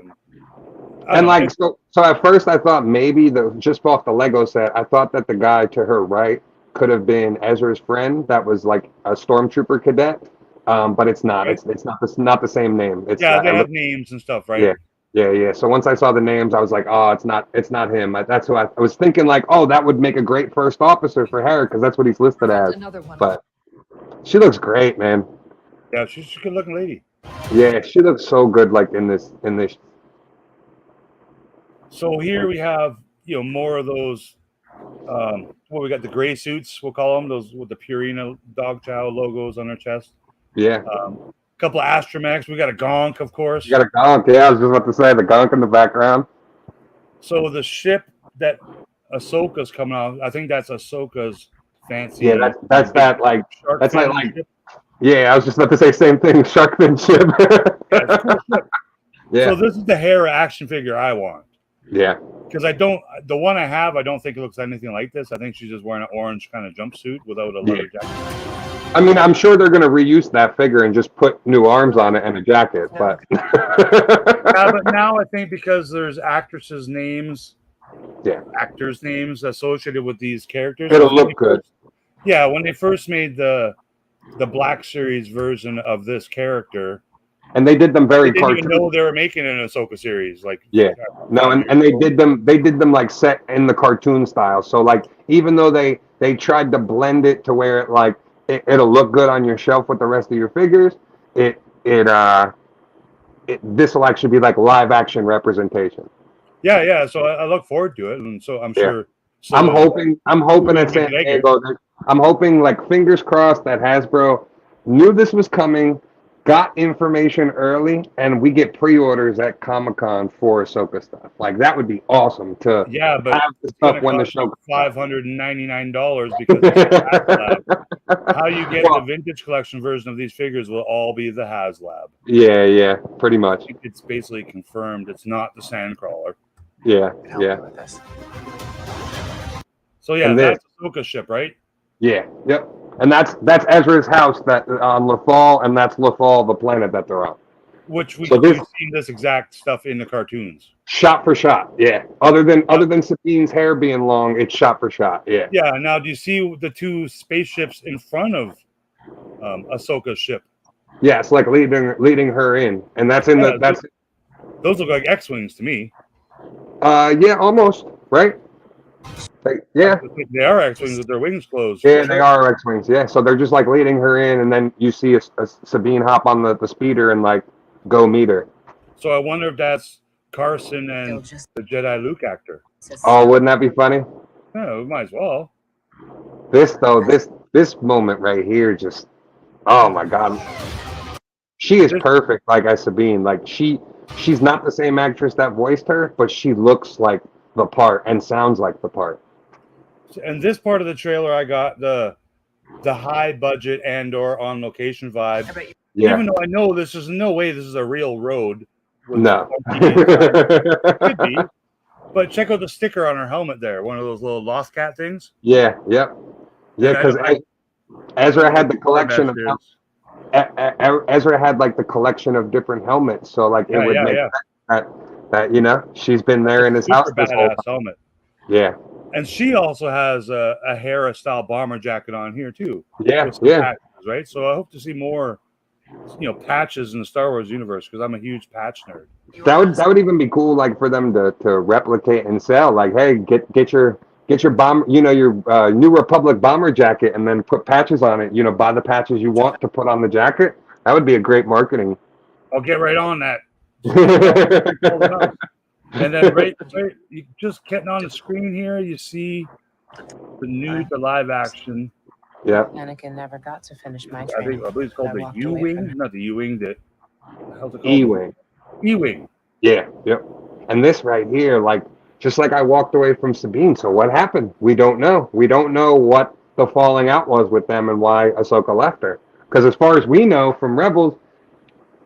so at first I thought maybe just off the Lego set, I thought that the guy to her right could have been Ezra's friend that was like a stormtrooper cadet, but it's not. Right. It's not the same name. It's, they have names and stuff, right? Yeah. So once I saw the names, I was like, oh, it's not him. That's who I was thinking. Like, oh, that would make a great first officer for Hera because that's what he's listed as. But she looks great, man. Yeah, she's a good-looking lady. Yeah, she looks so good. Like in this. So here we have, more of those. We got the gray suits, we'll call them, those with the Purina Dog Chow logos on their chest. Yeah. A couple of astromechs. We got a Gonk, of course. You got a Gonk. Yeah, I was just about to say the Gonk in the background. So the ship that Ahsoka's coming out, I think that's Ahsoka's fancy. Yeah, that's that like that's like ship. Yeah, I was just about to say same thing. Shark fin ship. Yeah, cool ship. Yeah. So this is the Hera action figure I want. Yeah. Because the one I have, I don't think it looks anything like this. I think she's just wearing an orange kind of jumpsuit without a leather jacket. I mean, I'm sure they're going to reuse that figure and just put new arms on it and a jacket. But but now I think because there's actors' names associated with these characters, it'll look good. When they first made the Black Series version of this character, and they did them very They didn't even cartoon. know they were making an Ahsoka series. Like, Yeah, no, and they did them like set in the cartoon style. So like, even though they tried to blend it to where it like it'll look good on your shelf with the rest of your figures, this will actually be like live action representation. Yeah. So I look forward to it, and so I'm sure. So I'm hoping at San Diego. I'm hoping, like, fingers crossed that Hasbro knew this was coming, got information early, and we get pre-orders at Comic-Con for Ahsoka stuff. Like, that would be awesome to but have the stuff when the show $599 because it's HasLab. How you get the vintage collection version of these figures will all be the HasLab. Yeah, pretty much. It's basically confirmed. It's not the Sandcrawler. Yeah. So yeah, that's Ahsoka ship, right? Yeah, yep. And that's Ezra's house that on Lothal, and that's Lothal, the planet that they're on. Which we've seen this exact stuff in the cartoons. Shot for shot, yeah. Other than Sabine's hair being long, it's shot for shot, yeah. Yeah. Now, do you see the two spaceships in front of Ahsoka's ship? Yeah, it's like leading her in, and that's in Those look like X-wings to me. Yeah, almost right. Yeah, they are X-wings with their wings closed. Yeah, they are X-wings. Yeah, so they're just like leading her in, and then you see a Sabine hop on the speeder and like go meet her. So I wonder if that's Carson and the Jedi Luke actor. Oh, wouldn't that be funny? Yeah, we might as well. This moment right here, just oh my god, she is perfect. Like as Sabine, like she's not the same actress that voiced her, but she looks like the part and sounds like the part. And this part of the trailer, I got the high budget Andor on location vibe. Yeah. Even though I know this is no way this is a real road. No. Could be. But check out the sticker on her helmet there. One of those little Lost Cat things. Yeah. Yep. Yeah, because Ezra had the collection of Ezra had like the collection of different helmets, so like it would make that you know she's been there in his house this whole time. Helmet. Yeah. And she also has a Hera style bomber jacket on here too. Yeah. Patches, right. So I hope to see more, patches in the Star Wars universe because I'm a huge patch nerd. That would even be cool, like for them to replicate and sell. Like, hey, get your bomber, your New Republic bomber jacket, and then put patches on it. Buy the patches you want to put on the jacket. That would be a great marketing. I'll get right on that. And then right, you just getting on the screen here, you see the live action. Yeah. Anakin never got to finish my training. I believe it's called the U-wing, not the U-wing. E-wing. E-wing. Yeah. Yep. And this right here, like just like I walked away from Sabine. So what happened? We don't know. We don't know what the falling out was with them and why Ahsoka left her. Because as far as we know from Rebels,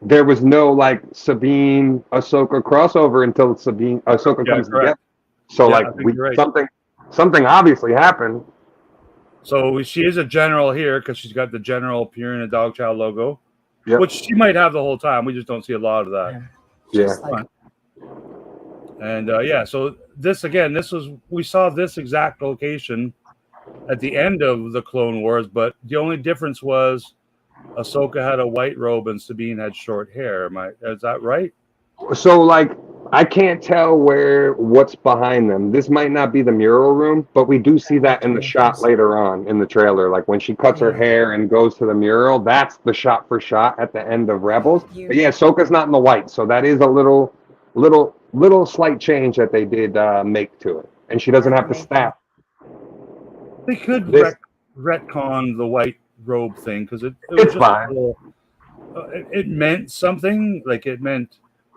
there was no like Sabine Ahsoka crossover until Ahsoka comes together. So something obviously happened. So she is a general here because she's got the general appearing in the Dogchild logo, which she might have the whole time. We just don't see a lot of that. Yeah. And so we saw this exact location at the end of the Clone Wars, but the only difference was Ahsoka had a white robe and Sabine had short hair. Is that right? So like I can't tell what's behind them. This might not be the mural room, but we do see that in the shot later on in the trailer. Like when she cuts her hair and goes to the mural, that's the shot for shot at the end of Rebels. But yeah, Ahsoka's not in the white, so that is a little slight change that they did make to it, and she doesn't have the staff. They could retcon the white robe thing because it's fine. It meant something, like it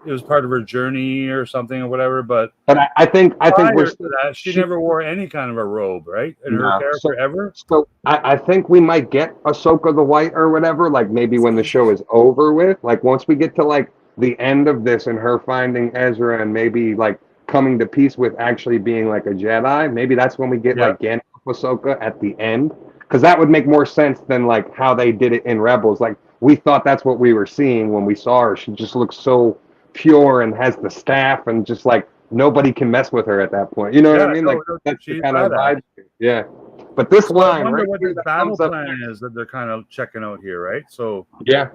was part of her journey or something or whatever. But I think she never wore any kind of a robe, right? In her character ever. So I think we might get Ahsoka the white or whatever, like maybe when the show is over with, like once we get to like the end of this and her finding Ezra and maybe like coming to peace with actually being like a Jedi, maybe that's when we get like Gandalf Ahsoka at the end. Because that would make more sense than like how they did it in Rebels. Like we thought that's what we were seeing when we saw her. She just looks so pure and has the staff and just like nobody can mess with her at that point. You know what I mean? Like that's the kind of vibe. Yeah. But this line, I wonder what the battle plan is that they're kind of checking out here, right? So yeah.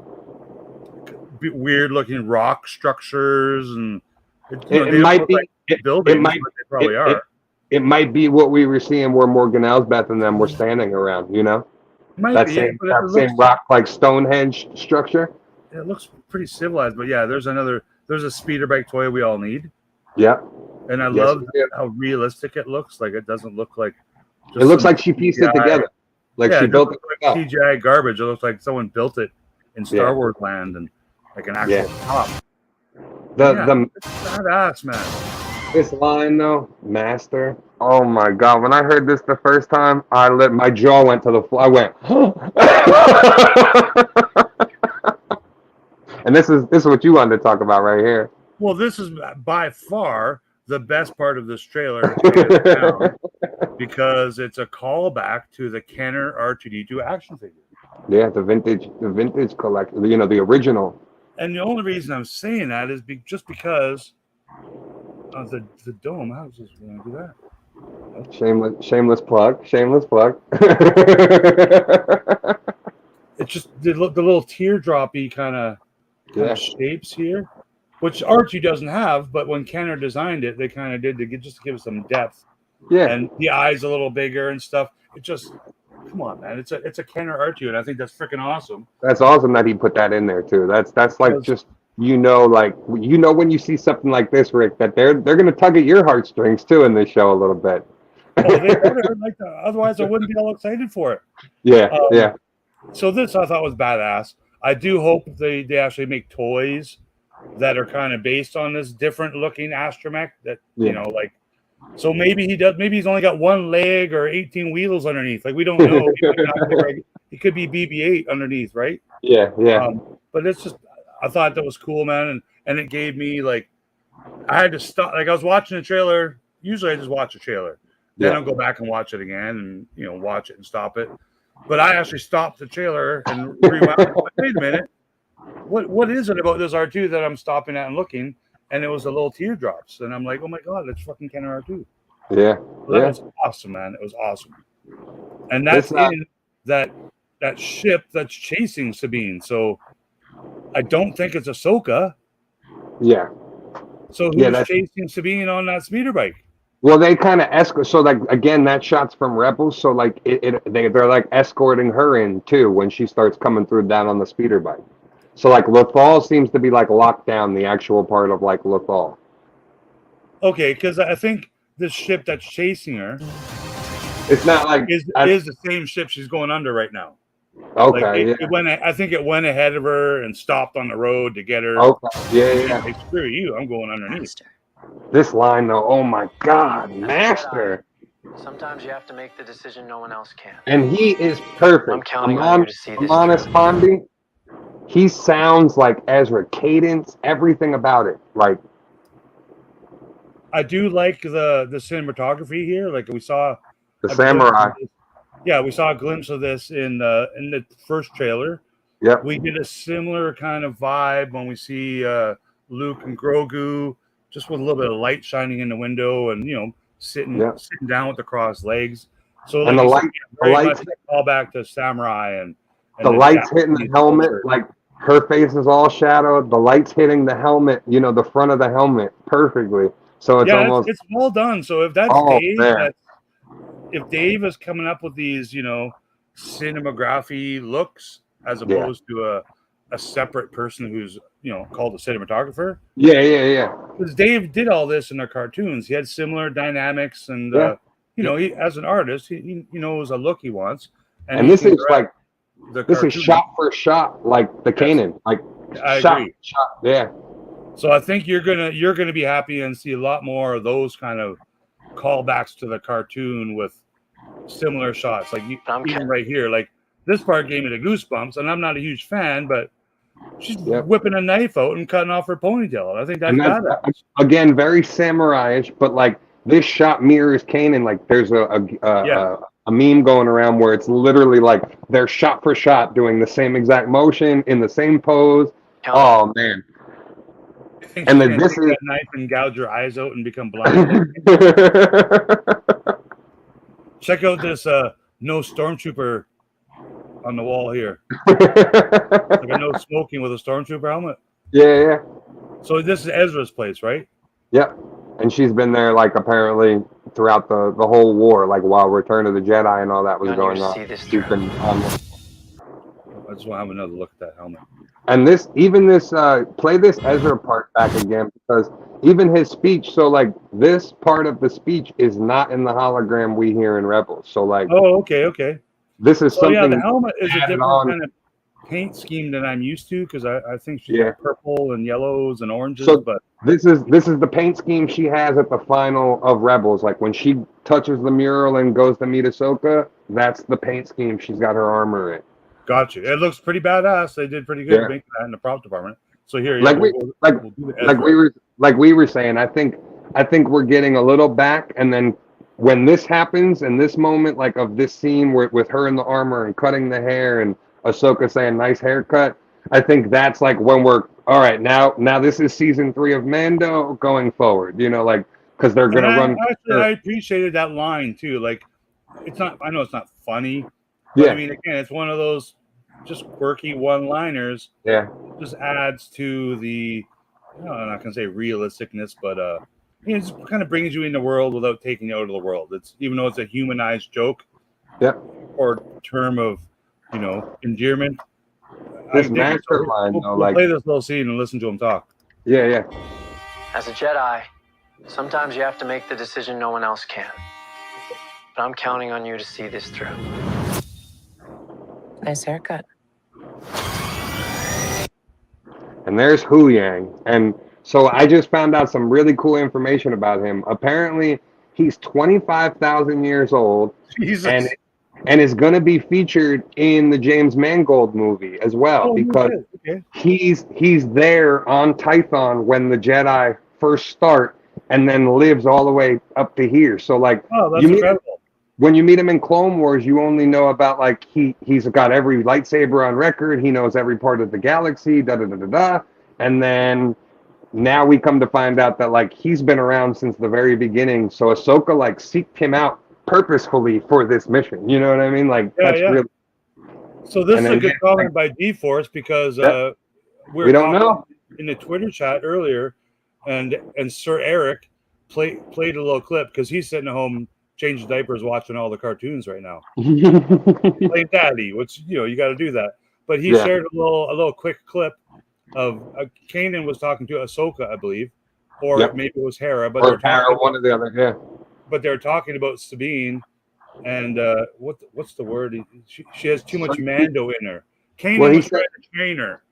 weird looking rock structures, and it might be buildings. It might But they probably are. It might be what we were seeing where Morgan Elsbeth and them were standing around. You know, Might be, that same rock like Stonehenge structure. It looks pretty civilized, but yeah, there's a speeder bike toy we all need. Yeah, and I love how realistic it looks. Like it doesn't look like. It looks like she pieced it together. Like she built it like CGI garbage. It looks like someone built it in Star Wars land and like an actual prop. It's badass, man. This line though, Master. Oh my God! When I heard this the first time, my jaw went to the floor. I went, and this is what you wanted to talk about right here. Well, this is by far the best part of this trailer because it's a callback to the Kenner R2D2 action figure. Yeah, the vintage collection. You know, the original. And the only reason I'm saying that is just because of the dome. How is this going to do that? Shameless plug. It's just the little teardroppy kind of shapes here, which Archie doesn't have. But when Kenner designed it, they kind of did to give it some depth. Yeah, and the eyes a little bigger and stuff. It just, come on, man. It's a Kenner R2, and I think that's freaking awesome. That's awesome that he put that in there too. That's like just when you see something like this, Rick, that they're gonna tug at your heartstrings too in this show a little bit. Oh, they better, like that. Otherwise, I wouldn't be all excited for it. Yeah. So this I thought was badass. I do hope they actually make toys that are kind of based on this different looking astromech. That you know, like. So maybe he does. Maybe he's only got one leg or 18 wheels underneath. Like we don't know. He could be BB-8 underneath, right? Yeah. But it's just, I thought that was cool, man, and it gave me like, I had to stop. Like I was watching the trailer. Usually I just watch a trailer, then I'll go back and watch it again, and watch it and stop it. But I actually stopped the trailer and rewound. Wait a minute, what is it about this R2 that I'm stopping at and looking? And it was the little teardrops, and I'm like, oh my God, that's fucking Kenner R2. Yeah, that was awesome, man. It was awesome, and that's in that ship that's chasing Sabine. So I don't think it's Ahsoka. Yeah. So who's chasing Sabine on that speeder bike? Well, they kind of escort. So like again, that shot's from Rebels. So like they're like escorting her in too when she starts coming through down on the speeder bike. So like Lothal seems to be like locked down, the actual part of like Lothal. Okay, because I think the ship that's chasing her, it's not like is the same ship she's going under right now. Okay, like I think it went ahead of her and stopped on the road to get her. Okay, yeah. Like, screw you, I'm going underneath. This line though, oh my God, Master. Sometimes you have to make the decision no one else can. And he is perfect. I'm counting on you to see this. Honest Pondy. He sounds like Ezra. Cadence, everything about it. Like, I do like the cinematography here. Like we saw the samurai. Yeah, we saw a glimpse of this in the first trailer. Yeah, we get a similar kind of vibe when we see Luke and Grogu, just with a little bit of light shining in the window, and sitting down with the crossed legs. So and the lights call back to Samurai and the lights hitting the helmet, like her face is all shadowed. The lights hitting the helmet, the front of the helmet perfectly. So it's almost it's well done. So if that's Dave, if Dave is coming up with these, cinematography looks as opposed to a separate person who's called a cinematographer. Yeah. Because Dave did all this in their cartoons. He had similar dynamics, and he as an artist, he knows a look he wants. And this is like. This is shot for shot, like the Kanan, like shot. Yeah. So I think you're gonna be happy and see a lot more of those kind of callbacks to the cartoon with similar shots. Like even right here, like this part gave me the goosebumps, and I'm not a huge fan, but she's whipping a knife out and cutting off her ponytail. I think that's again very samurai-ish, but like this shot mirrors Kanan. Like there's a meme going around where it's literally like they're shot for shot doing the same exact motion in the same pose. Oh man! And then this is that knife and gouge your eyes out and become blind. Check out this no stormtrooper on the wall here. Like a no smoking with a stormtrooper helmet. Yeah. So this is Ezra's place, right? Yep. And she's been there like apparently throughout the whole war, like while Return of the Jedi and all that was going on. She's been I just want to have another look at that helmet. And play this Ezra part back again, because even his speech, so like this part of the speech is not in the hologram we hear in Rebels. So like, oh, okay. This is something. Yeah, the helmet is a different on. kind of paint scheme than I'm used to, because I think she's got purple and yellows and oranges. So but this is the paint scheme she has at the final of Rebels. Like when she touches the mural and goes to meet Ahsoka, that's the paint scheme she's got her armor in. Got you. It looks pretty badass. They did pretty good making that in the prop department. So here, like we were saying, I think we're getting a little back, and then when this happens in this moment, like of this scene with her in the armor and cutting the hair and Ahsoka saying nice haircut, I think that's like when we're all right. Now this is season 3 of Mando going forward. You know, like because they're gonna run. Actually, I appreciated that line too. Like, it's not. I know it's not funny. But I mean, again, it's one of those just quirky one-liners. Yeah. Just adds to the, I'm not gonna say realisticness, but it just kind of brings you in the world without taking you out of the world. It's even though it's a humanized joke, or term of, endearment. This mastermind, we'll play this little scene and listen to him talk. Yeah. As a Jedi, sometimes you have to make the decision no one else can. But I'm counting on you to see this through. Nice haircut. And there's Hu Yang. And so I just found out some really cool information about him. Apparently, he's 25,000 years old. Jesus. And is going to be featured in the James Mangold movie as well, because he's there on Tython when the Jedi first start, and then lives all the way up to here. So like, that's incredible. When you meet him in Clone Wars, you only know about like he's got every lightsaber on record. He knows every part of the galaxy. And then now we come to find out that like he's been around since the very beginning. So Ahsoka like seeked him out purposefully for this mission. You know what I mean? Like really. So this is a good comment by D-Force, because we don't know in the Twitter chat earlier, and Sir Eric played a little clip because he's sitting at home changing diapers, watching all the cartoons right now. Playing daddy, which you got to do that. But he shared a little quick clip of Kanan was talking to Ahsoka, I believe, or maybe it was Hera, but or Hera, one or the other, But they're talking about Sabine, and what's the word? She has too much Mando in her. Kanan was trying to train her.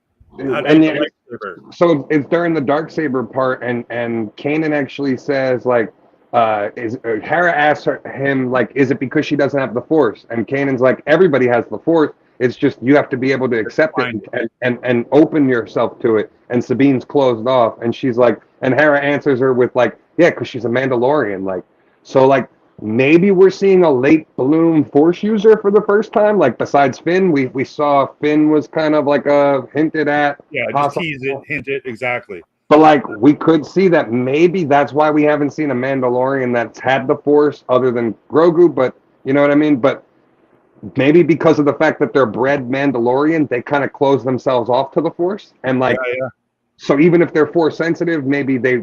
So it's during the Darksaber part, and Kanan actually says like, Hera asks him like, is it because she doesn't have the Force? And Kanan's like, everybody has the Force. It's just you have to be able to accept it and open yourself to it. And Sabine's closed off, and she's like, and Hera answers her with like, yeah, because she's a Mandalorian. Like, so like maybe we're seeing a late bloom Force user for the first time. Like besides Finn, we saw Finn was kind of like hinted at. Yeah, just tease it, hint it, exactly. But like we could see that maybe that's why we haven't seen a Mandalorian that's had the Force other than Grogu. But you know what I mean? But maybe because of the fact that they're bred Mandalorian, they kind of close themselves off to the Force. And like, so even if they're Force sensitive, maybe they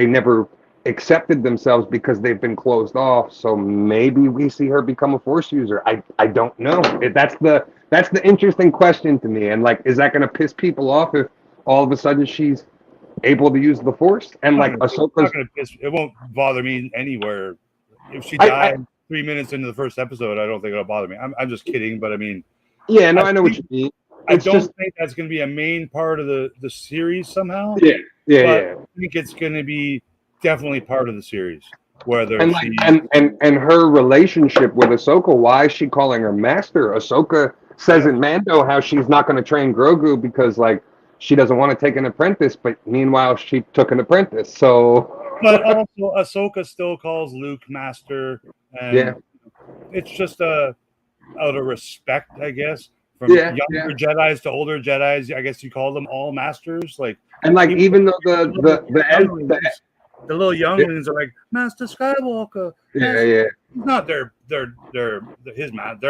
never accepted themselves because they've been closed off. So maybe we see her become a Force user. I don't know. That's the interesting question to me. And like, is that going to piss people off if all of a sudden she's able to use the Force? And like Ahsoka's, it won't bother me anywhere. If she died 3 minutes into the first episode, I don't think it'll bother me. I'm just kidding, but I mean, I know what you mean. I don't think that's going to be a main part of the series somehow. Yeah. I think it's going to be definitely part of the series. Whether and her relationship with Ahsoka, why is she calling her master? Ahsoka says in Mando how she's not going to train Grogu because like she doesn't want to take an apprentice, but meanwhile she took an apprentice. So, but also Ahsoka still calls Luke master, and it's just out of respect, I guess, from younger Jedis to older Jedis. I guess you call them all masters, like. And like even though the little younglings are like Master Skywalker. He's not their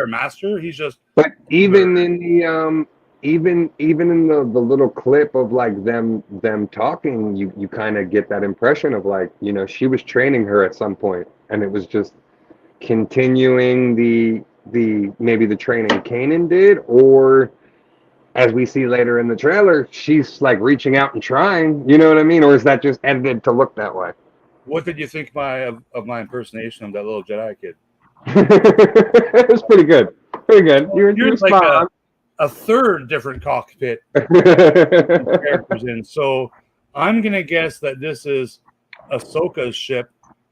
master. He's just. But even in even in the little clip of like them talking, you kind of get that impression of like, you know, she was training her at some point, and it was just continuing the maybe the training Kanan did, or as we see later in the trailer, she's like reaching out and trying, you know what I mean? Or is that just edited to look that way? What did you think of my impersonation of that little Jedi kid? It was pretty good. Pretty good. You're like spot a third different cockpit characters in. So I'm gonna guess that this is Ahsoka's ship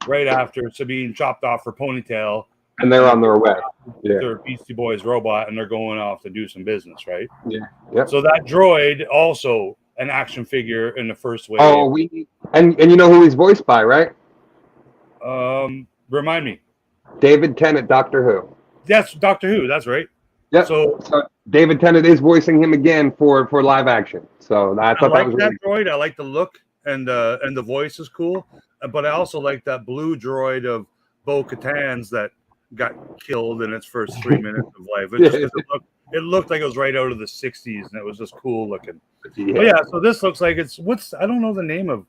right after Sabine chopped off her ponytail. And they're on their way. Yeah. They're Beastie Boys robot, and they're going off to do some business, right? Yeah. Yep. So that droid also an action figure in the first wave. Oh, and you know who he's voiced by, right? Remind me. David Tennant, Doctor Who. That's Doctor Who. That's right. Yeah. So David Tennant is voicing him again for live action. So I thought like that was that droid. I like the look and the voice is cool. But I also like that blue droid of Bo-Katan's that got killed in its first 3 minutes of life. It looked like it was right out of the 60s, and it was just cool looking. Yeah. But yeah, so this looks like I don't know the name of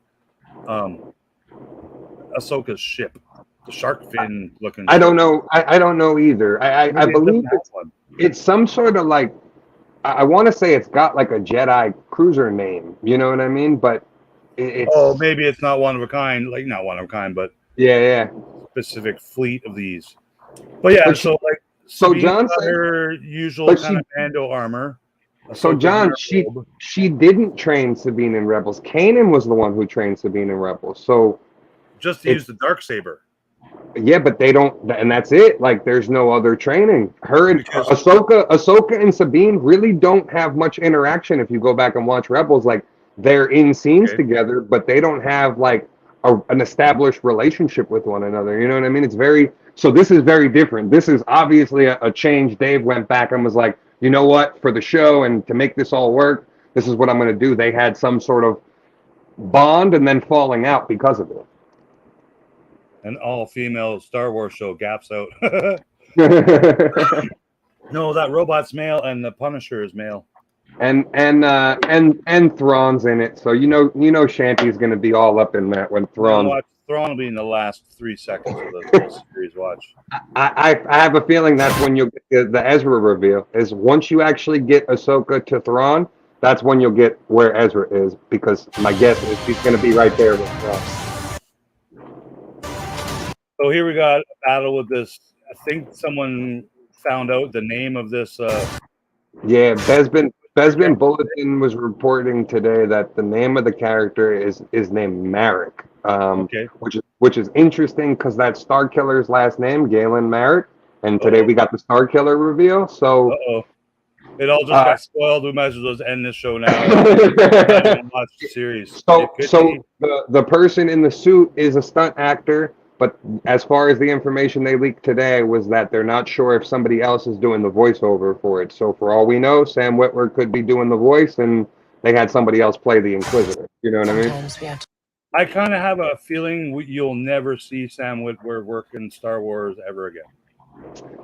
Ahsoka's ship. The shark fin looking. I don't know. I don't know either. I believe it's some sort of like, I want to say it's got like a Jedi cruiser name. You know what I mean? But it's maybe it's not one of a kind. Like not one of a kind, but yeah. Specific fleet of these. But yeah, so John said her usual kind of Mando armor. So John, she didn't train Sabine in Rebels. Kanan was the one who trained Sabine in Rebels. So just to use the Darksaber. Yeah, but they don't, and that's it. Like, there's no other training. Her and Ahsoka and Sabine really don't have much interaction. If you go back and watch Rebels, like they're in scenes together, but they don't have like an established relationship with one another. You know what I mean? So this is very different. This is obviously a change. Dave went back and was like, you know what, for the show and to make this all work, this is what I'm going to do. They had some sort of bond and then falling out because of it. An all-female Star Wars show gaps out. No, that robot's male and the Punisher is male. And Thrawn's in it, so you know Shanty's going to be all up in that when Thrawn. Thrawn will be in the last 3 seconds of the series watch. I have a feeling that's when you'll get the Ezra reveal. Is once you actually get Ahsoka to Thrawn, that's when you'll get where Ezra is, because my guess is he's going to be right there with Thrawn. So here we got a battle with this. I think someone found out the name of this. Yeah, Bespin Bulletin was reporting today that the name of the character is named Marek. Which is interesting because that's Starkiller's last name, Galen Marek, and today we got the Starkiller reveal. So it all just got spoiled. We might as well just end this show now. Watch the series. So the person in the suit is a stunt actor, but as far as the information they leaked today was that they're not sure if somebody else is doing the voiceover for it. So for all we know, Sam Witwer could be doing the voice, and they had somebody else play the Inquisitor. You know what I mean? I kind of have a feeling you'll never see Sam Witwer work in Star Wars ever again.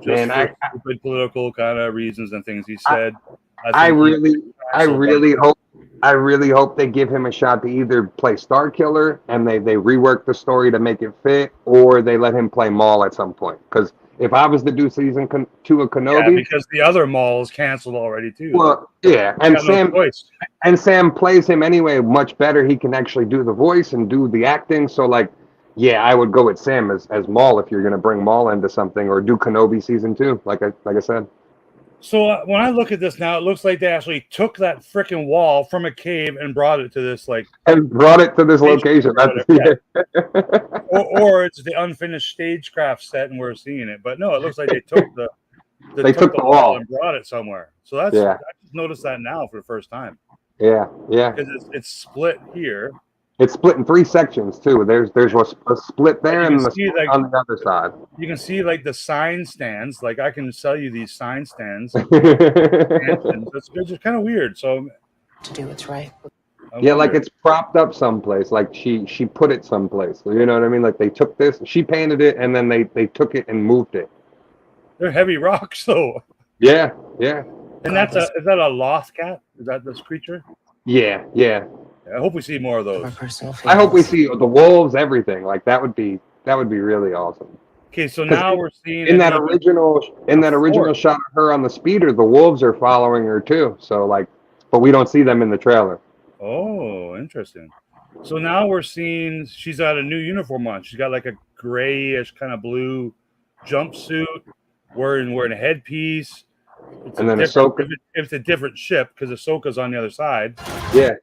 Just for stupid political kind of reasons and things he said. I really hope they give him a shot to either play Starkiller and they rework the story to make it fit, or they let him play Maul at some point. Because if I was to do season 2 of Kenobi, because the other Maul is canceled already too. Well, yeah, and Sam plays him anyway much better. He can actually do the voice and do the acting. So like, yeah, I would go with Sam as Maul if you're going to bring Maul into something, or do Kenobi season 2, like I said. So when I look at this now, it looks like they actually took that freaking wall from a cave and brought it to this location. Or it's the unfinished stagecraft set and we're seeing it. But no, it looks like they took the wall and brought it somewhere. So I just noticed that now for the first time. Yeah. Because it's split here. It's split in 3 sections too. There's a split there and a split on the other side. You can see like the sign stands. Like I can sell you these sign stands. It's just kind of weird. So to do what's right. Yeah, like it's propped up someplace. Like she put it someplace. You know what I mean? Like they took this, she painted it, and then they took it and moved it. They're heavy rocks, though. Yeah. And is that a lost cat? Is that this creature? Yeah. I hope we see more of those. I hope we see the wolves, everything. Like that would be really awesome. Okay, so now we're seeing in that original shot of her on the speeder, the wolves are following her too. So like, but we don't see them in the trailer. Oh, interesting. So now we're seeing she's got a new uniform on. She's got like a grayish kind of blue jumpsuit, wearing a headpiece. And then Ahsoka. It's a different ship because Ahsoka's on the other side. Yeah,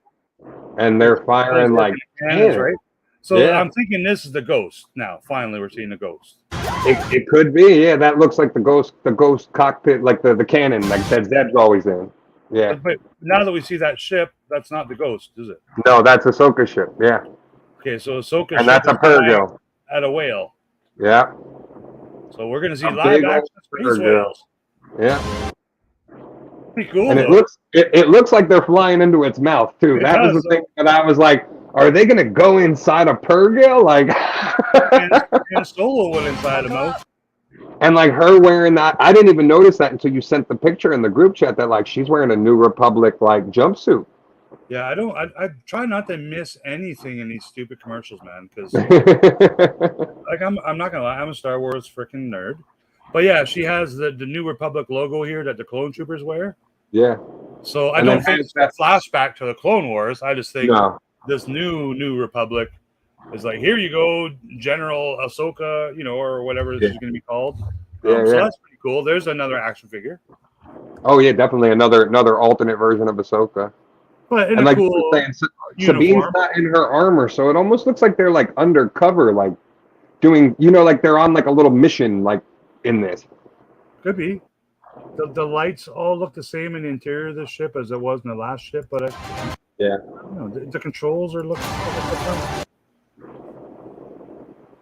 and they're firing like cannons, right? So I'm thinking this is the Ghost. Now, finally, we're seeing the Ghost. It could be, yeah. That looks like the ghost cockpit, like the cannon, like that Zeb's always in. Yeah. But now that we see that ship, that's not the Ghost, is it? No, that's Ahsoka's ship. Yeah. Okay, so Ahsoka's and that's a Purrgil. At a whale. Yeah. So we're gonna see live action space whales. Yeah. Pretty cool. And it looks like they're flying into its mouth too. That was the thing that I was like, are they gonna go inside a Purrgil? Like and Solo went inside a mouth. And like her wearing that, I didn't even notice that until you sent the picture in the group chat that like she's wearing a New Republic like jumpsuit. Yeah, I try not to miss anything in these stupid commercials, man, because like I'm not gonna lie, I'm a Star Wars freaking nerd. But yeah, she has the New Republic logo here that the Clone Troopers wear. Yeah. So I don't think it's a flashback to the Clone Wars. I just think this New Republic is like, here you go, General Ahsoka, or whatever she's going to be called. So that's pretty cool. There's another action figure. Oh yeah, definitely another alternate version of Ahsoka. But and like cool saying, Sabine's not in her armor, so it almost looks like they're like undercover, like doing, like they're on like a little mission, like in this. Could be. The lights all look the same in the interior of the ship as it was in the last ship, but the controls are looking different.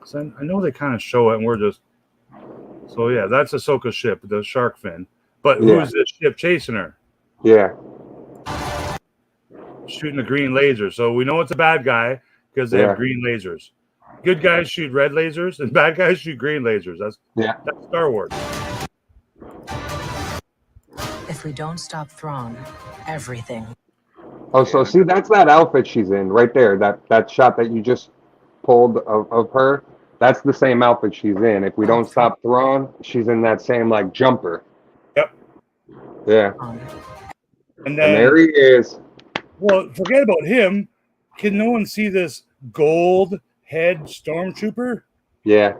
So I know they kind of show it, and we're just that's Ahsoka's ship, the shark fin. But who's this ship chasing her? Yeah. Shooting a green laser. So we know it's a bad guy because they have green lasers. Good guys shoot red lasers, and bad guys shoot green lasers. That's Star Wars. If we don't stop Thrawn, everything. Oh, so see, that's that outfit she's in right there. That shot that you just pulled of her. That's the same outfit she's in. If we don't stop Thrawn, she's in that same like jumper. Yep. Yeah. And there he is. Well, forget about him. Can no one see this gold head stormtrooper? Yeah.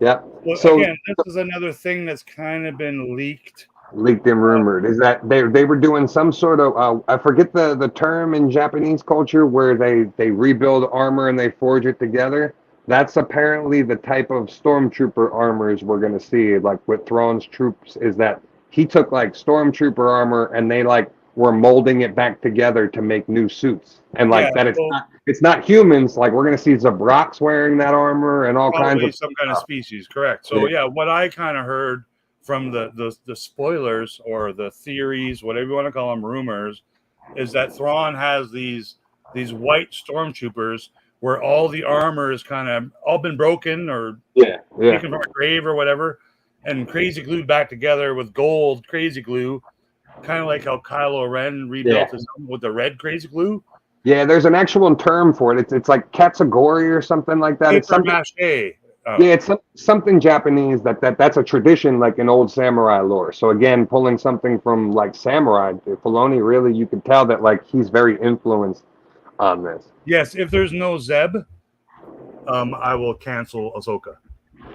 Yep. Well, so again, this is another thing that's kind of been leaked and rumored, is that they were doing some sort of I forget the term in Japanese culture where they rebuild armor and they forge it together. That's apparently the type of stormtrooper armors we're gonna see, like with Thrawn's troops, is that he took like stormtrooper armor and they like were molding it back together to make new suits, and like it's not humans. Like we're gonna see Zabrox wearing that armor and all kinds of some kind of species, correct? So what I kind of heard from the spoilers or the theories, whatever you want to call them, rumors, is that Thrawn has these white stormtroopers where all the armor is kind of all been broken or taken from a grave or whatever, and crazy glued back together with gold crazy glue, kind of like how Kylo Ren rebuilt his with the red crazy glue. Yeah, there's an actual term for it. It's like katsugori or something like that. It's something mache. Yeah, it's something Japanese that's a tradition like in old samurai lore. So again, pulling something from like samurai, Filoni really, you can tell that like he's very influenced on this. Yes, if there's no Zeb, I will cancel Ahsoka.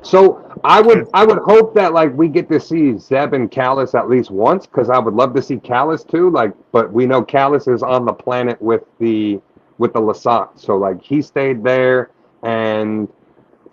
So I would hope that like we get to see Zeb and Kallus at least once, because I would love to see Kallus too. Like, but we know Kallus is on the planet with the Lasat, so like he stayed there, and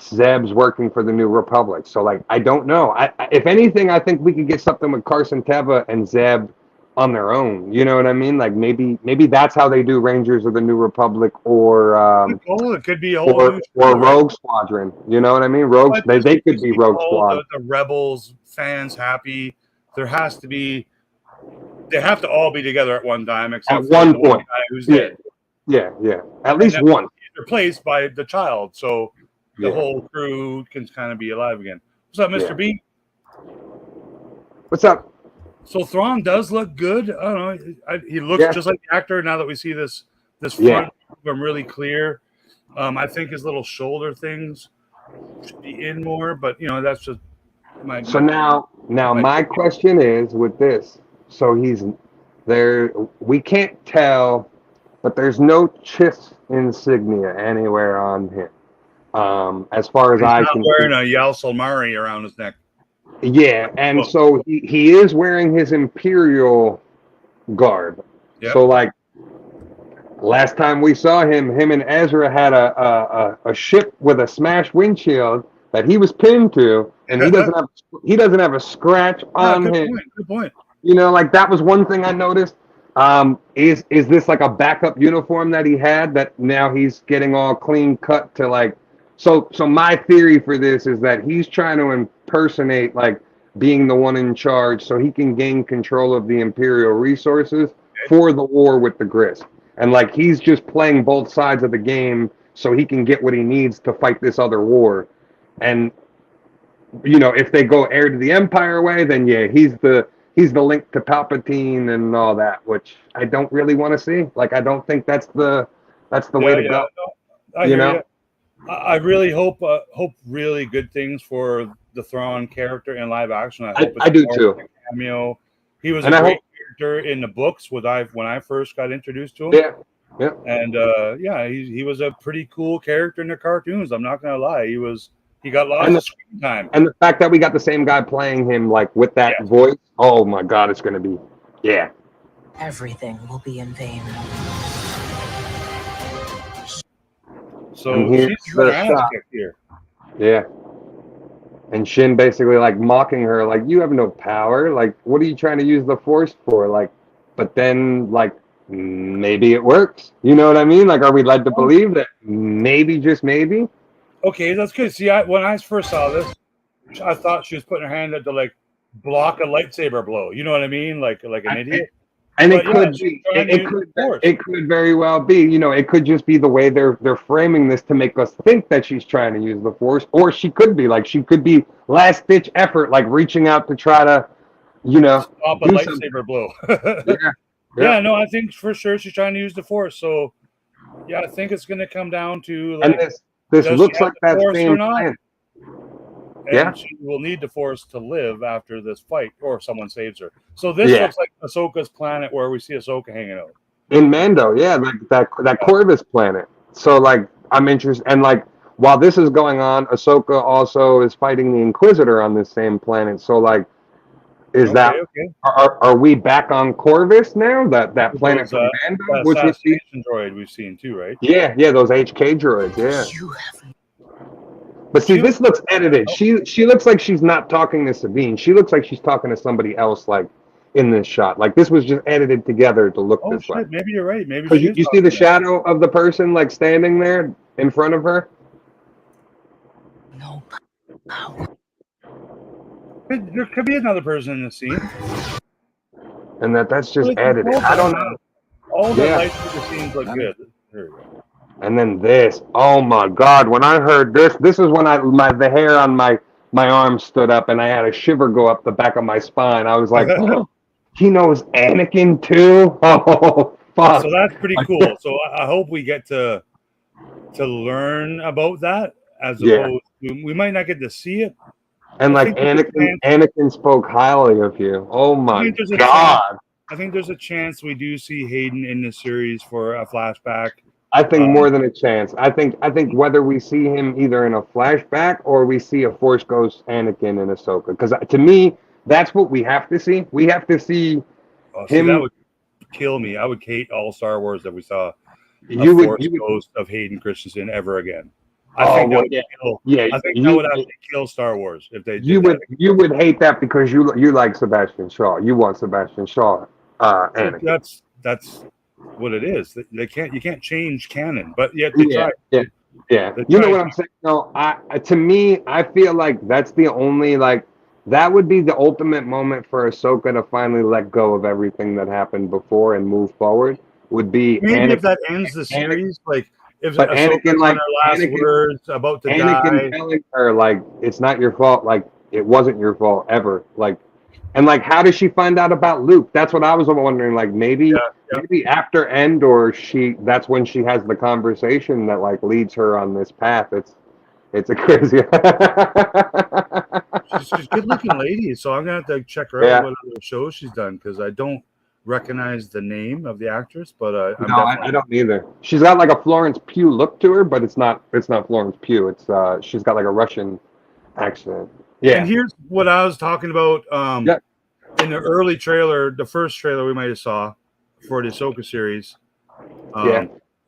Zeb's working for the New Republic. So like I don't know. If anything, I think we could get something with Carson Teva and Zeb on their own. You know what I mean? Like maybe that's how they do Rangers of the New Republic, or it could be or Rogue Squadron. You know what I mean? Rogue. They could be Rogue Squad. The Rebels fans happy. There has to be. They have to all be together at one time, except at one point. Guy who's dead. Yeah. At least one. Replaced by the child, so the whole crew can kind of be alive again. What's up, Mr. B? What's up? So Thrawn does look good. I don't know. He looks just like the actor now that we see this front of him really clear. I think his little shoulder things should be in more, but that's just my. So now my question is with this. So he's there. We can't tell, but there's no Chiss insignia anywhere on him. As far as I can. He's not wearing a Yal Solmari around his neck. Yeah, and so he is wearing his Imperial garb. Yep. So like last time we saw him and Ezra had a ship with a smashed windshield that he was pinned to, and he doesn't have a scratch on him. Good point. Like that was one thing I noticed. Is this like a backup uniform that he had that now he's getting all clean cut to like? So my theory for this is that he's trying to impersonate like being the one in charge so he can gain control of the Imperial resources for the war with the Grist. And like he's just playing both sides of the game so he can get what he needs to fight this other war. And if they go heir to the Empire way, then he's the link to Palpatine and all that, which I don't really want to see. Like I don't think that's the way to go. No, I really hope really good things for the Thrawn character in live action. I do too. Cameo. He was a great character in the books when I first got introduced to him. Yeah. And he was a pretty cool character in the cartoons. I'm not gonna lie. He got lots of screen time. And the fact that we got the same guy playing him like with that voice, oh my god, it's gonna be Everything will be in vain. So she's the here. Yeah. And Shin basically like mocking her, like, you have no power. Like, what are you trying to use the Force for? Like, but then like maybe it works. You know what I mean? Like, are we led to believe that maybe, just maybe? Okay, that's good. See, when I first saw this, I thought she was putting her hand up to like block a lightsaber blow. You know what I mean? Like an idiot. And it could be. It could very well be. It could just be the way they're framing this to make us think that she's trying to use the Force, or she could be last ditch effort, like reaching out to try to, stop a lightsaber blow. Yeah. No, I think for sure she's trying to use the Force. So, yeah, I think it's going to come down to like. And this looks like that same plan. And she will need the Force to live after this fight, or someone saves her. So this looks like Ahsoka's planet, where we see Ahsoka hanging out. In Mando, like that Corvus planet. So like I'm interested, and like while this is going on, Ahsoka also is fighting the Inquisitor on this same planet. So like, are we back on Corvus now? That planet from Mando, which was the droid we've seen too, right? Yeah, those HK droids. Yeah. But see, this looks edited. She looks like she's not talking to Sabine. She looks like she's talking to somebody else, like in this shot. Like this was just edited together to look this way. Maybe you're right. Maybe you see the shadow of the person like standing there in front of her. No. There could be another person in the scene. And that's just edited. I don't know. All the lights of the scenes look good. There we go. And then this, oh my God! When I heard this is when the hair on my arm stood up, and I had a shiver go up the back of my spine. I was like, oh, he knows Anakin too. Oh, fuck! So that's pretty cool. So I hope we get to learn about that, as opposed to, we might not get to see it. And like Anakin spoke highly of you. Oh my God! I think there's a chance we do see Hayden in the series for a flashback. I think more than a chance. I think whether we see him either in a flashback or we see a Force Ghost Anakin in Ahsoka, because to me that's what we have to see. We have to see him. That would kill me. I would hate all Star Wars that we saw a Force Ghost of Hayden Christensen ever again. I think that would actually kill Star Wars if they did you would hate that because you like Sebastian Shaw. You want Sebastian Shaw Anakin. That's what it is. You can't change canon, but yet they try. Yeah. You know what I'm saying? No, to me, I feel like that's the only that would be the ultimate moment for Ahsoka to finally let go of everything that happened before and move forward. Would be maybe if that ends the series, like if Anakin her last words about to die, telling her like it's not your fault, like it wasn't your fault ever, like And like, how does she find out about Luke? That's what I was wondering. Like, maybe after End, or that's when she has the conversation that like leads her on this path. It's a crazy. She's a good-looking lady, so I'm gonna have to check her out what other shows she's done, because I don't recognize the name of the actress, but I don't either. She's got like a Florence Pugh look to her, but it's not Florence Pugh. It's she's got like a Russian accent. Yeah. And here's what I was talking about. In the early trailer, the first trailer we might have saw for the Ahsoka series.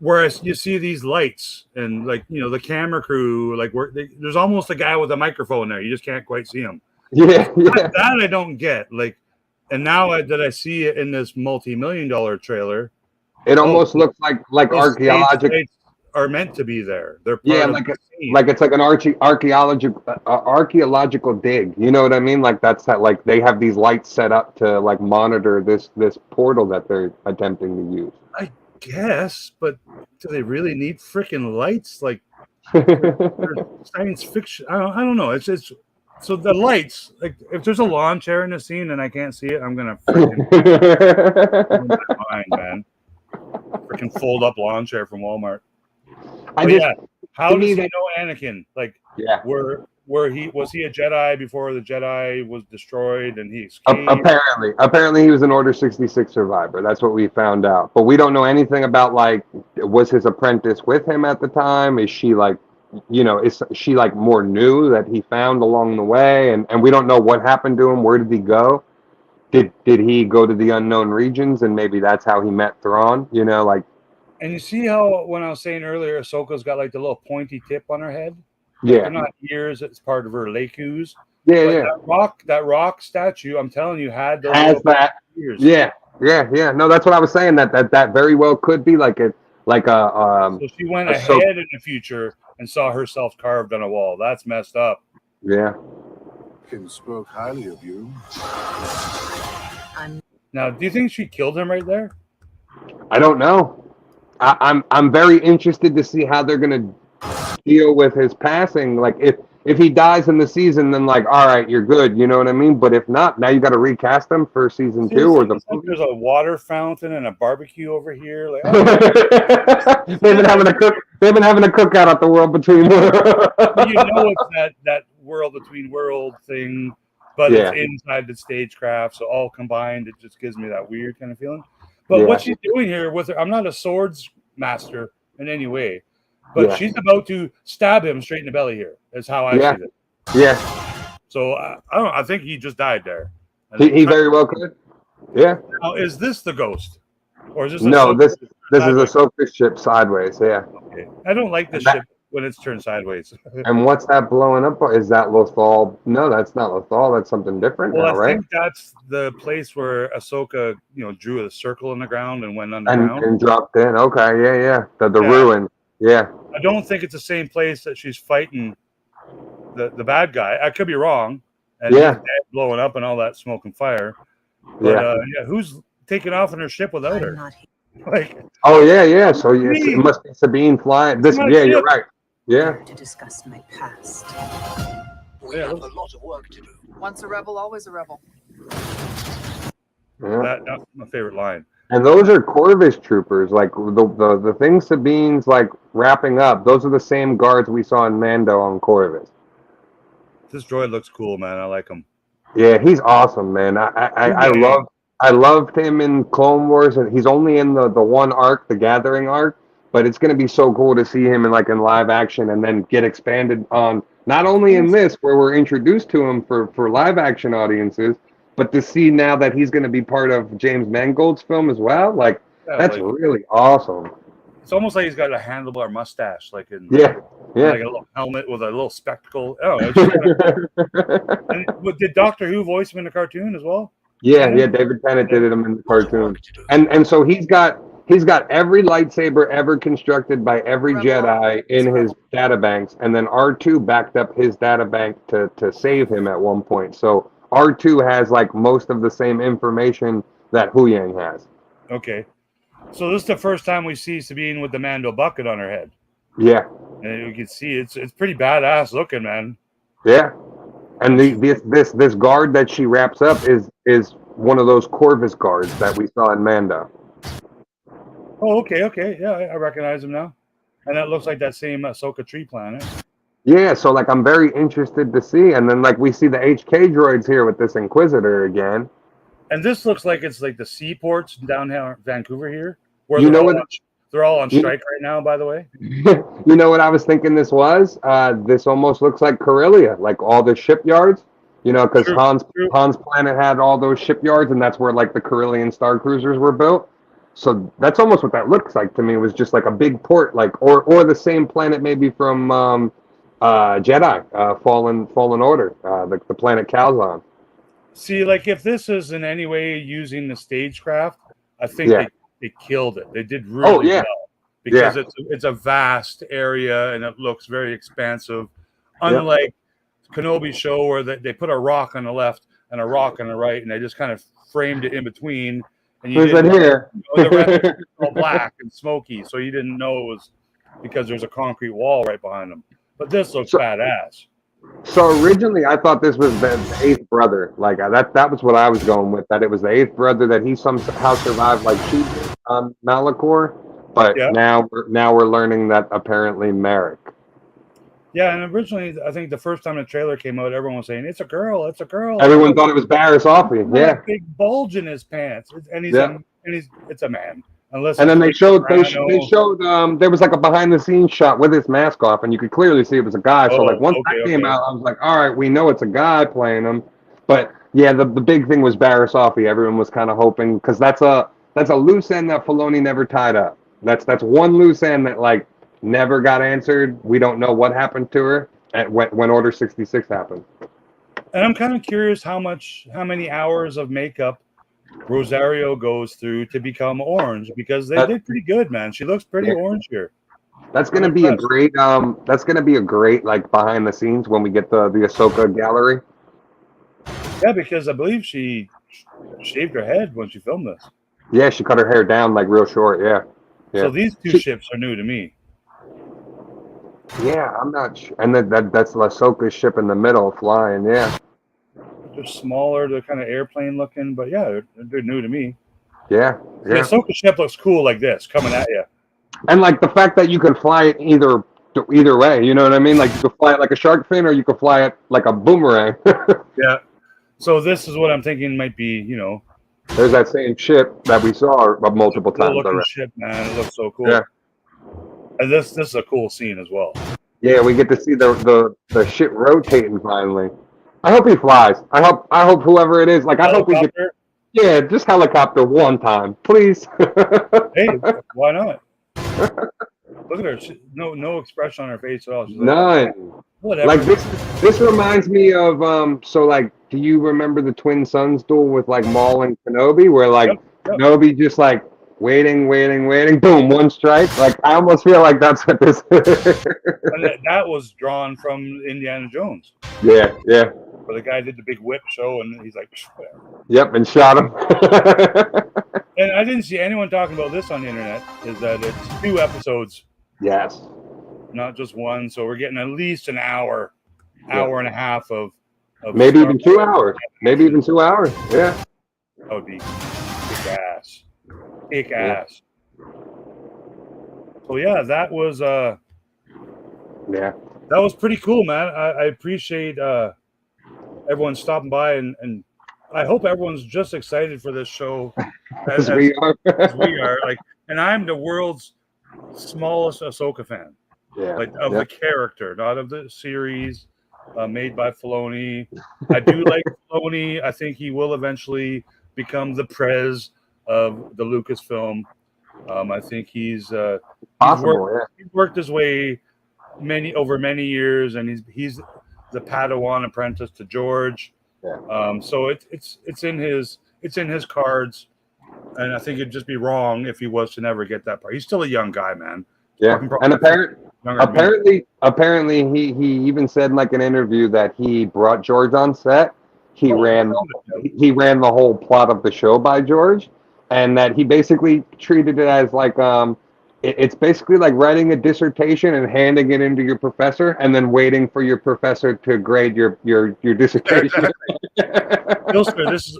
Whereas you see these lights and like, you know, the camera crew, like there's almost a guy with a microphone there. You just can't quite see him. That I don't get. Like, and now that I see it in this multi-million-dollar trailer, it almost looks like archaeological are meant to be there. They're like it's like an archaeological dig. You know what I mean? Like that's that. Like they have these lights set up to like monitor this portal that they're attempting to use. I guess, but do they really need freaking lights? Like science fiction? I don't know. It's so the lights. Like if there's a lawn chair in the scene and I can't see it, I'm gonna freaking lose my mind, man. Freaking fold up lawn chair from Walmart. How does he know Anakin? Like, where he was he a Jedi before the Jedi was destroyed and he escaped? Apparently he was an Order 66 survivor. That's what we found out. But we don't know anything about like, was his apprentice with him at the time? Is she like, you know, is she like more new that he found along the way? And we don't know what happened to him. Where did he go? Did he go to the unknown regions and maybe that's how he met Thrawn? You know, like. And you see how when I was saying earlier, Ahsoka's got like the little pointy tip on her head. Yeah, they're not ears; it's part of her lekus. Yeah. That rock statue, I'm telling you, had those ears. Yeah. No, that's what I was saying. That very well could be like a So she went ahead in the future and saw herself carved on a wall. That's messed up. Yeah. Anakin spoke highly of you. Now, do you think she killed him right there? I don't know. I'm very interested to see how they're gonna deal with his passing. Like if he dies in the season, then like all right, you're good. You know what I mean? But if not, now you got to recast him for season 2 or the. Like there's a water fountain and a barbecue over here. Like, they've been having a cookout at the World Between Worlds. You know, it's that World Between World thing, but it's inside the stagecraft, so all combined, it just gives me that weird kind of feeling. But what she's doing here with her, I'm not a swords master in any way, but she's about to stab him straight in the belly here. Is how I see it. Yeah. So I don't know. I think he just died there. He very well could. Yeah. Now, is this the ghost, or is this? This is Ahsoka's ship sideways. Yeah. Okay. I don't like this ship when it's turned sideways. And what's that blowing up? Is that Lothal? No, that's not Lothal. That's something different now, right? I think that's the place where Ahsoka, drew a circle in the ground and went underground. And dropped in. Okay, yeah. The ruin. Yeah. I don't think it's the same place that she's fighting the bad guy. I could be wrong. And he's dead, blowing up and all that smoke and fire. But who's taking off in her ship without her? Like, oh yeah. So it must be Sabine flying. You're right. Yeah. To discuss my past. We have a lot of work to do. Once a rebel, always a rebel. Yeah. That's my favorite line. And those are Corvus troopers. Like the thing Sabine's like wrapping up. Those are the same guards we saw in Mando on Corvus. This droid looks cool, man. I like him. Yeah, he's awesome, man. I loved him in Clone Wars, and he's only in the one arc, the Gathering arc. But it's going to be so cool to see him in live action and then get expanded on, not only in this where we're introduced to him for live action audiences, but to see now that he's going to be part of James Mangold's film as well. Like, that's really awesome. It's almost like he's got a handlebar mustache, like in like a little helmet with a little spectacle. Oh, and did Doctor Who voice him in the cartoon as well? Yeah, David Tennant did him in the cartoon, and so he's got every lightsaber ever constructed by every Jedi in his databanks, and then R2 backed up his databank to save him at one point. So R2 has like most of the same information that Huyang has. Okay. So this is the first time we see Sabine with the Mando bucket on her head. Yeah. And you can see it's pretty badass looking, man. Yeah. And this guard that she wraps up is one of those Corvus guards that we saw in Mando. Oh, okay. Yeah, I recognize him now. And that looks like that same Ahsoka tree planet. Yeah, so like I'm very interested to see. And then like we see the HK droids here with this Inquisitor again. And this looks like it's like the seaports down here, Vancouver here, where they're all on strike right now, by the way. You know what I was thinking this was? This almost looks like Corellia, like all the shipyards. You know, because Han's planet had all those shipyards, and that's where like the Corellian Star Cruisers were built. So that's almost what that looks like to me. It was just like a big port, like or the same planet maybe from Jedi Fallen Order, the planet Calzon. See, like if this is in any way using the stagecraft, I think they killed it. They did really well because it's a vast area and it looks very expansive. Unlike Kenobi show where they put a rock on the left and a rock on the right, and they just kind of framed it in between. And you didn't here? The rest was all black and smoky, so you didn't know it was because there's a concrete wall right behind them. But this looks badass. So originally, I thought this was the eighth brother. Like that was what I was going with. That it was the eighth brother that he somehow survived, like she did on Malachor. But now we're learning that apparently Merrick. Yeah, and originally, I think the first time the trailer came out, everyone was saying it's a girl, it's a girl. Everyone thought it was Barriss Offee. Yeah, a big bulge in his pants, and it's a man. Unless and then they showed there was like a behind the scenes shot with his mask off, and you could clearly see it was a guy. So like once that came out, I was like, all right, we know it's a guy playing him. But yeah, the big thing was Barriss Offee. Everyone was kind of hoping because that's a loose end that Filoni never tied up. That's one loose end that like never got answered. We don't know what happened to her when Order 66 happened. And I'm kind of curious how many hours of makeup Rosario goes through to become orange, because they did pretty good, man. She looks pretty orange here. That's gonna be a great like behind the scenes when we get the Ahsoka gallery. Yeah, because I believe she shaved her head when she filmed this. Yeah, she cut her hair down like real short. Yeah. So these two ships are new to me. Yeah, I'm not sure. And that's Ahsoka's ship in the middle flying. Yeah. They're smaller. They're kind of airplane looking, but yeah, they're new to me. Yeah. The Ahsoka ship looks cool like this, coming at you. And like the fact that you can fly it either way, you know what I mean? Like you could fly it like a shark fin, or you could fly it like a boomerang. Yeah. So this is what I'm thinking might be, There's that same ship that we saw multiple times already. Ship, man. It looks so cool. Yeah. And this is a cool scene as well. Yeah, we get to see the shit rotating finally. I hope he flies. I hope whoever it is, like I hope we get. Yeah, just helicopter one time, please. Hey, why not? Look at her. No expression on her face at all. She's None. Whatever. Like this reminds me of so like, do you remember the Twin Sons duel with like Maul and Kenobi, where like Kenobi just like waiting, boom, one strike. Like I almost feel like that's what this is. And that was drawn from Indiana Jones. Yeah. Where the guy did the big whip show, and he's like, whatever. Yep, and shot him. And I didn't see anyone talking about this on the internet. Is that it's 2 episodes? Yes. Not just one. So we're getting at least an hour and a half of maybe even 2 hours. Maybe even 2 hours. Yeah. That would be kick ass. So yeah, that was that was pretty cool, man. I appreciate everyone stopping by, and I hope everyone's just excited for this show as we are. As we are. Like, and I'm the world's smallest Ahsoka fan. Yeah. Like of the character, not of the series made by Filoni. I do like Filoni. I think he will eventually become the Prez of the Lucasfilm. I think he's worked his way over many years, and he's the Padawan apprentice to George. Yeah. So it's in his cards, and I think it'd just be wrong if he was to never get that part. He's still a young guy, man. Yeah, and apparently he even said in like an interview that he brought George on set. He ran the whole plot of the show by George, and that he basically treated it as like it's basically like writing a dissertation and handing it into your professor, and then waiting for your professor to grade your dissertation. Ilster, this is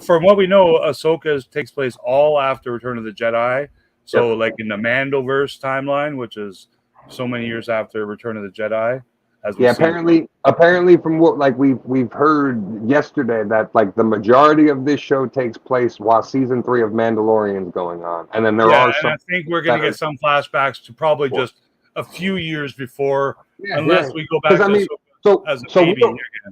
from what we know, Ahsoka takes place all after Return of the Jedi. So, like in the Mandoverse timeline, which is so many years after Return of the Jedi. As we apparently, from what like we've heard yesterday, that like the majority of this show takes place while season 3 of Mandalorian's going on, and then there are some. I think we're going to get some flashbacks to probably just a few years before, unless we go back to Ahsoka as a baby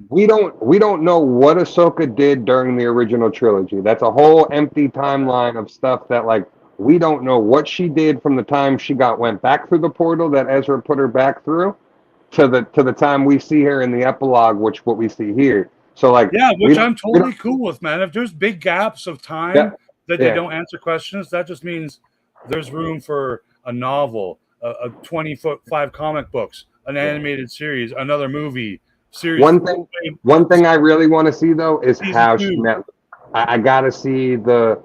we don't know what Ahsoka did during the original trilogy. That's a whole empty timeline of stuff that like we don't know what she did from the time she went back through the portal that Ezra put her back through to the time we see her in the epilogue, which what we see here. So like which I'm totally cool with, man. If there's big gaps of time that they don't answer questions, that just means there's room for a novel, a 20-foot comic books, an animated series, another movie series. One thing I really want to see though is how she met. I gotta see the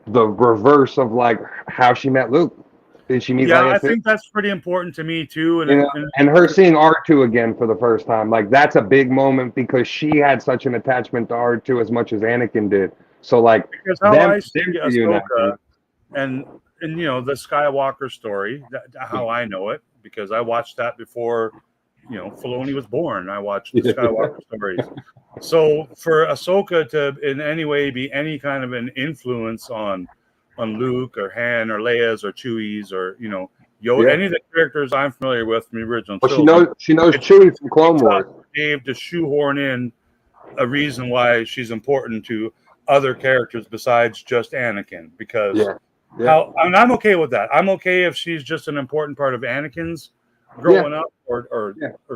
reverse of like how she met Luke. Did she meet? I think that's pretty important to me too. And her seeing R2 again for the first time, like that's a big moment because she had such an attachment to R2 as much as Anakin did. So like, because how I see Ahsoka and you know the Skywalker story, how I know it, because I watched that before, you know, Filoni was born. I watched the Skywalker stories. So for Ahsoka to in any way be any kind of an influence on Luke or Han or Leia's or Chewie's or, you know, Yoda, any of the characters I'm familiar with from the original. Well, she knows Chewie from Clone Wars. Dave to shoehorn in a reason why she's important to other characters besides just Anakin, because I'm okay with that. I'm okay if she's just an important part of Anakin's growing up or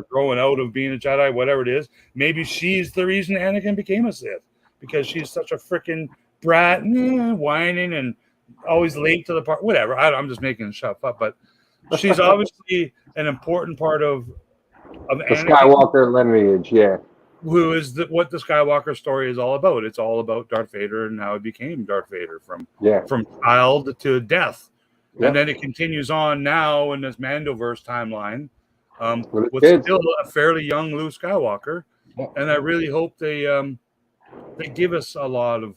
growing out of being a Jedi, whatever it is. Maybe she's the reason Anakin became a Sith, because she's such a freaking brat, whining and always late to the part, whatever. I'm just making stuff up, but she's obviously an important part of the Skywalker lineage, who is what the Skywalker story is all about. It's all about Darth Vader and how he became Darth Vader from child to death. And then it continues on now in this Mandoverse timeline with still a fairly young Luke Skywalker. And I really hope they give us a lot of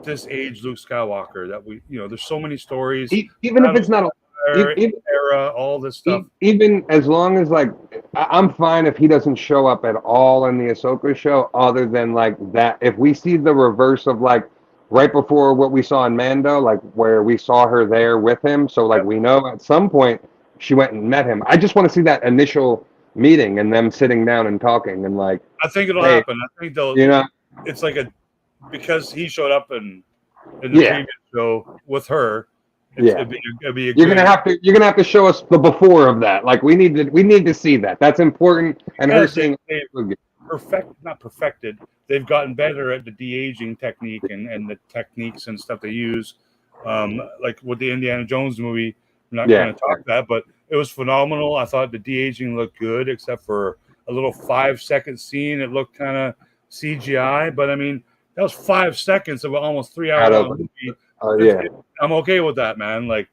this age Luke Skywalker that we, you know, there's so many stories, even if it's not era, all this stuff. Even as long as like I'm fine if he doesn't show up at all in the Ahsoka show, other than like that. If we see the reverse of like right before what we saw in Mando, like where we saw her there with him, so like we know at some point she went and met him. I just want to see that initial meeting and them sitting down and talking and like. I think it'll happen. I think they'll. You know, it's like because he showed up in the previous show with her. It'd be you're gonna have to show us the before of that. Like we need to see that. That's important. And her seeing not perfected. They've gotten better at the de-aging technique and the techniques and stuff they use. Like with the Indiana Jones movie, I'm not going to talk that, but it was phenomenal. I thought the de-aging looked good, except for a little 5-second scene. It looked kind of CGI, but I mean, that was 5 seconds of almost 3 hour movie. I'm okay with that, man. Like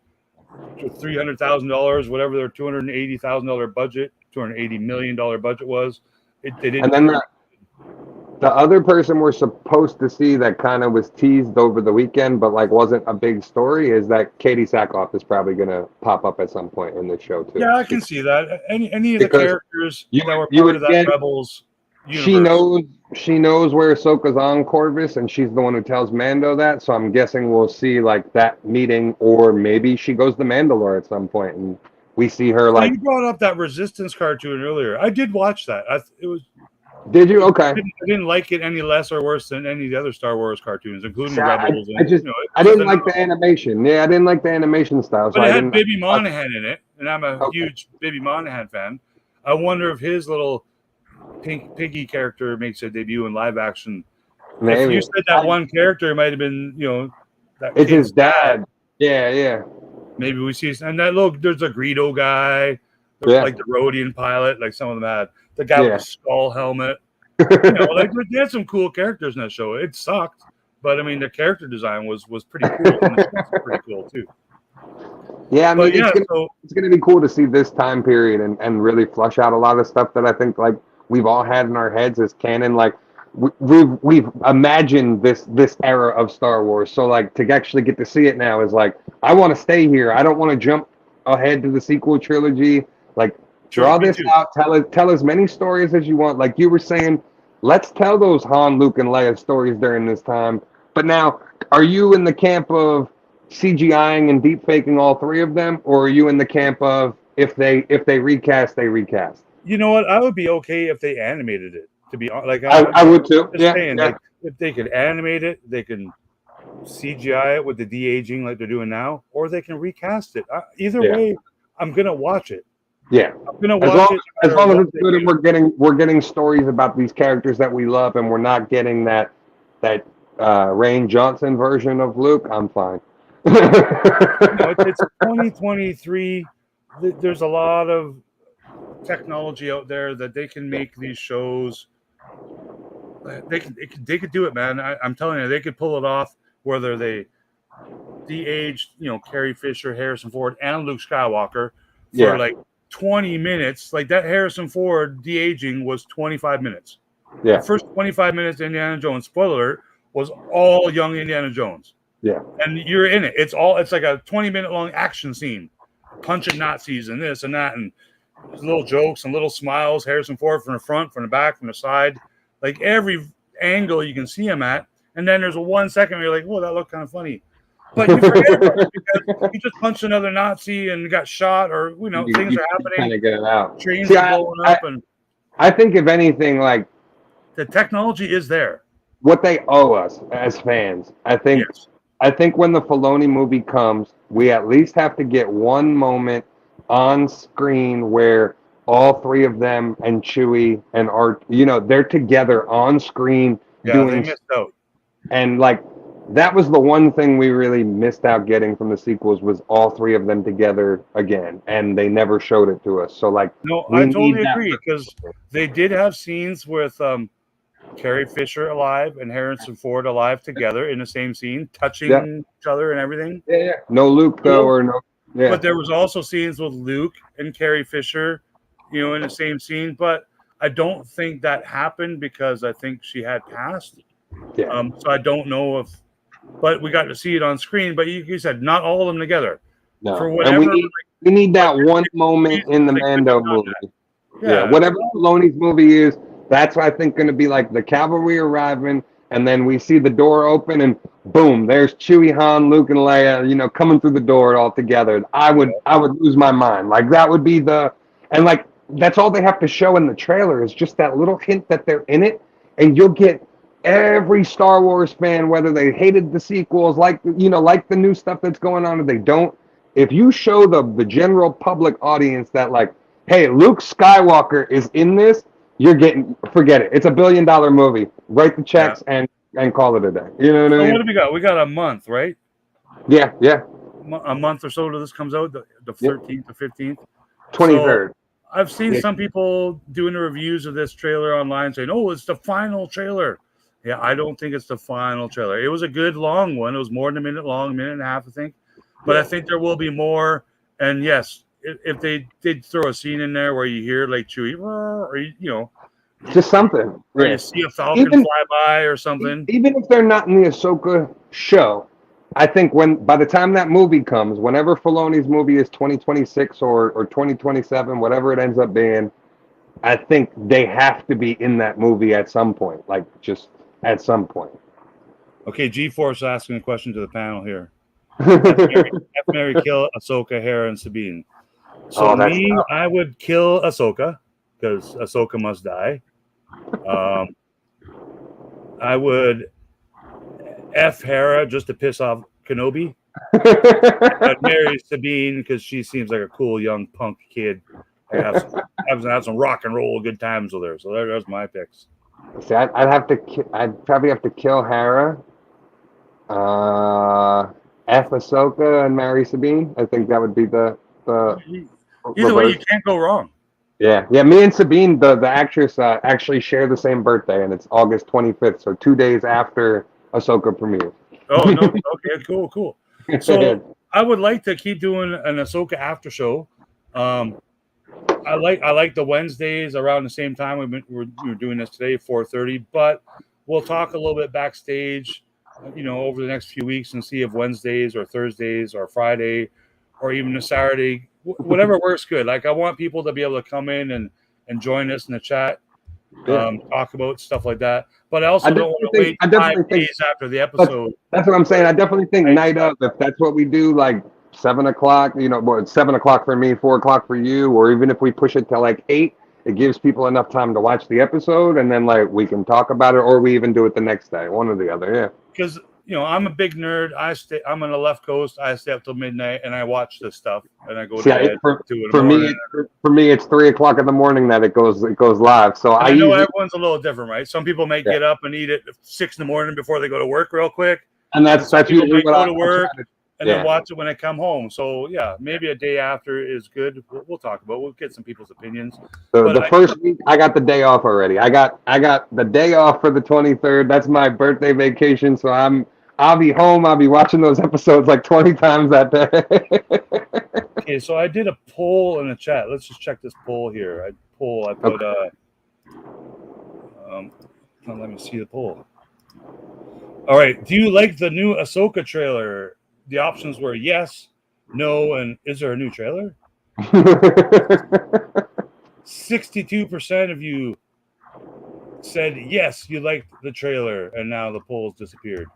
$300,000, whatever their $280,000 budget, $280 million budget was. They didn't. And then the other person we're supposed to see that kind of was teased over the weekend, but like wasn't a big story, is that Katie Sackhoff is probably going to pop up at some point in the show too. Yeah, I can see that. Any of the characters that were part of that Rebels universe. She knows where Ahsoka's on Corvus, and she's the one who tells Mando that. So I'm guessing we'll see like that meeting, or maybe she goes to Mandalore at some point, and we see her like. You brought up that Resistance cartoon earlier. I did watch that. It was. Did you? Okay. I didn't like it any less or worse than any of the other Star Wars cartoons, including Rebels. I didn't like the animation. Yeah, I didn't like the animation style. But it had Baby Monahan in it, and I'm a huge Baby Monahan fan. I wonder if his little pink piggy character makes a debut in live action. Maybe. If you said that one character, it might have been, you know, it's his dad. Yeah. Maybe we see, and that look. There's a Greedo guy, like the Rhodian pilot, like some of them had. The guy with the skull helmet. You know, like they had some cool characters in that show. It sucked, but I mean the character design was pretty cool. And the was pretty cool too. Yeah, I mean, But yeah, it's gonna be cool to see this time period and really flush out a lot of stuff that I think like we've all had in our heads as canon. Like we've imagined this era of Star Wars. So like to actually get to see it now is like I want to stay here. I don't want to jump ahead to the sequel trilogy. Like draw this out. Tell as many stories as you want. Like you were saying, let's tell those Han, Luke, and Leia stories during this time. But now, are you in the camp of CGIing and deep faking all three of them, or are you in the camp of if they recast, they recast? You know what? I would be okay if they animated it. To be honest, like I would too. Yeah, saying, like if they could animate it, they can CGI it with the de-aging like they're doing now, or they can recast it. Either way, I'm gonna watch it. Yeah, I'm gonna watch it. As long as it's good and we're getting stories about these characters that we love, and we're not getting that Rain Johnson version of Luke, I'm fine. It's 2023. There's a lot of technology out there that they can make these shows. They could do it, man. I'm telling you, they could pull it off. Whether they de-aged, Carrie Fisher, Harrison Ford, and Luke Skywalker for like 20 minutes. Like that Harrison Ford de-aging was 25 minutes. Yeah. The first 25 minutes of Indiana Jones, spoiler alert, was all young Indiana Jones. Yeah. And you're in it. It's like a 20-minute long action scene, punching Nazis and this and that, and little jokes and little smiles. Harrison Ford from the front, from the back, from the side, like every angle you can see him at. And then there's a 1 second where you're like, "Whoa, that looked kind of funny," but you forget about it because you just punched another Nazi and got shot, or things are happening. Kind of get it out. Trains are blowing up, and I think if anything, like the technology is there. What they owe us as fans, I think. Yes. I think when the Filoni movie comes, we at least have to get one moment on screen where all three of them and Chewie and Art, they're together on screen doing. They missed out. And like that was the one thing we really missed out getting from the sequels was all three of them together again, and they never showed it to us. So like, no, I totally agree because they did have scenes with Carrie Fisher alive and Harrison Ford alive together in the same scene, touching each other and everything. Yeah. No Luke though, or no. Yeah. But there was also scenes with Luke and Carrie Fisher, in the same scene. But I don't think that happened because I think she had passed. Yeah. So I don't know but we got to see it on screen. But you said not all of them together. No. For whatever. And we need that one moment in the Mando movie. Yeah. Whatever Filoni's movie is. That's, I think, going to be like the cavalry arriving, and then we see the door open, and boom, there's Chewie, Han, Luke, and Leia, coming through the door all together. I would lose my mind. Like that would be and like that's all they have to show in the trailer is just that little hint that they're in it, and you'll get every Star Wars fan, whether they hated the sequels, like the new stuff that's going on, or they don't. If you show the general public audience that like, hey, Luke Skywalker is in this. Forget it. It's $1 billion movie. Write the checks and call it a day. You know what I mean? What do we got? We got a month, right? Yeah. A month or so till this comes out, the 13th or 15th. 23rd. So I've seen some people doing the reviews of this trailer online saying, "Oh, it's the final trailer." Yeah, I don't think it's the final trailer. It was a good long one. It was more than a minute long, minute and a half, I think. But I think there will be more. And yes, if they did throw a scene in there where you hear like Chewie, or just something, or you see a Falcon fly by or something. Even if they're not in the Ahsoka show, I think by the time that movie comes, whenever Filoni's movie is 2026 or 2027, whatever it ends up being, I think they have to be in that movie at some point, like just at some point. Okay, G-Force asking a question to the panel here. F. Mary kill Ahsoka, Hera, and Sabine. So I would kill Ahsoka because Ahsoka must die. I would F Hera just to piss off Kenobi. I'd marry Sabine because she seems like a cool young punk kid. I've had some rock and roll good times with her. So there's my picks. See, I'd probably have to kill Hera. F Ahsoka and marry Sabine. I think that would be the either way, you can't go wrong. Yeah. Me and Sabine, the actress, actually share the same birthday, and it's August 25th, so 2 days after Ahsoka premieres. Oh no! Okay, cool. So I would like to keep doing an Ahsoka after show. I like the Wednesdays around the same time. We're doing this today, 4:30, but we'll talk a little bit backstage, over the next few weeks and see if Wednesdays or Thursdays or Friday or even a Saturday, whatever works good. Like I want people to be able to come in and join us in the chat, talk about stuff like that. But I also don't want to wait 5 days after the episode. That's what I'm saying. I definitely think night of, if that's what we do, like 7 o'clock, it's 7 o'clock for me, 4 o'clock for you, or even if we push it to like 8, it gives people enough time to watch the episode, and then like we can talk about it, or we even do it the next day, one or the other. Yeah. Because I'm a big nerd. I'm on the left coast. I stay up till midnight and I watch this stuff, and I go to bed. For me, it's 3 o'clock in the morning that it goes live. So I know everyone's a little different, right? Some people may get up and eat at 6 in the morning before they go to work, real quick. And that's usually what I go to work. And then watch it when I come home. So yeah, maybe a day after is good. We'll talk about. We'll get some people's opinions. So the first week, I got the day off already. I got the day off for the 23rd. That's my birthday vacation. So I'll be home. I'll be watching those episodes like 20 times that day. Okay, so I did a poll in the chat. Let's just check this poll here. I put let me see the poll. All right. Do you like the new Ahsoka trailer? The options were yes, no, and is there a new trailer? 62% of you said yes, you liked the trailer, and now the polls disappeared.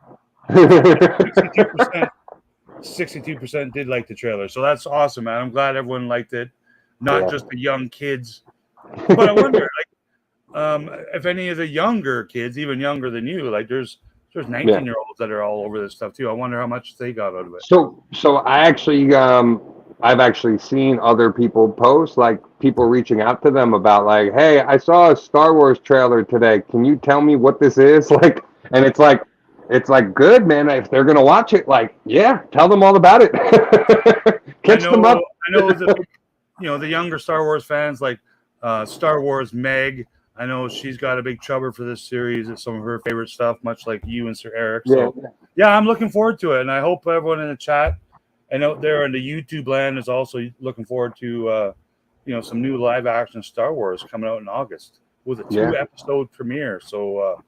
62% did like the trailer, so that's awesome, man. I'm glad everyone liked it, not just the young kids. But I wonder, if any of the younger kids, even younger than you, like there's 19-year-olds that are all over this stuff too. I wonder how much they got out of it. So I actually, I've actually seen other people post, like people reaching out to them about like, hey, I saw a Star Wars trailer today. Can you tell me what this is? Like, and it's like good, man. If they're gonna watch it, like, yeah, tell them all about it. Catch them up. I know the younger Star Wars fans like Star Wars Meg. I know she's got a big chubber for this series. It's some of her favorite stuff, much like you and Sir Eric. So, yeah, I'm looking forward to it. And I hope everyone in the chat and out there in the YouTube land is also looking forward to, some new live action Star Wars coming out in August with a 2-episode premiere. So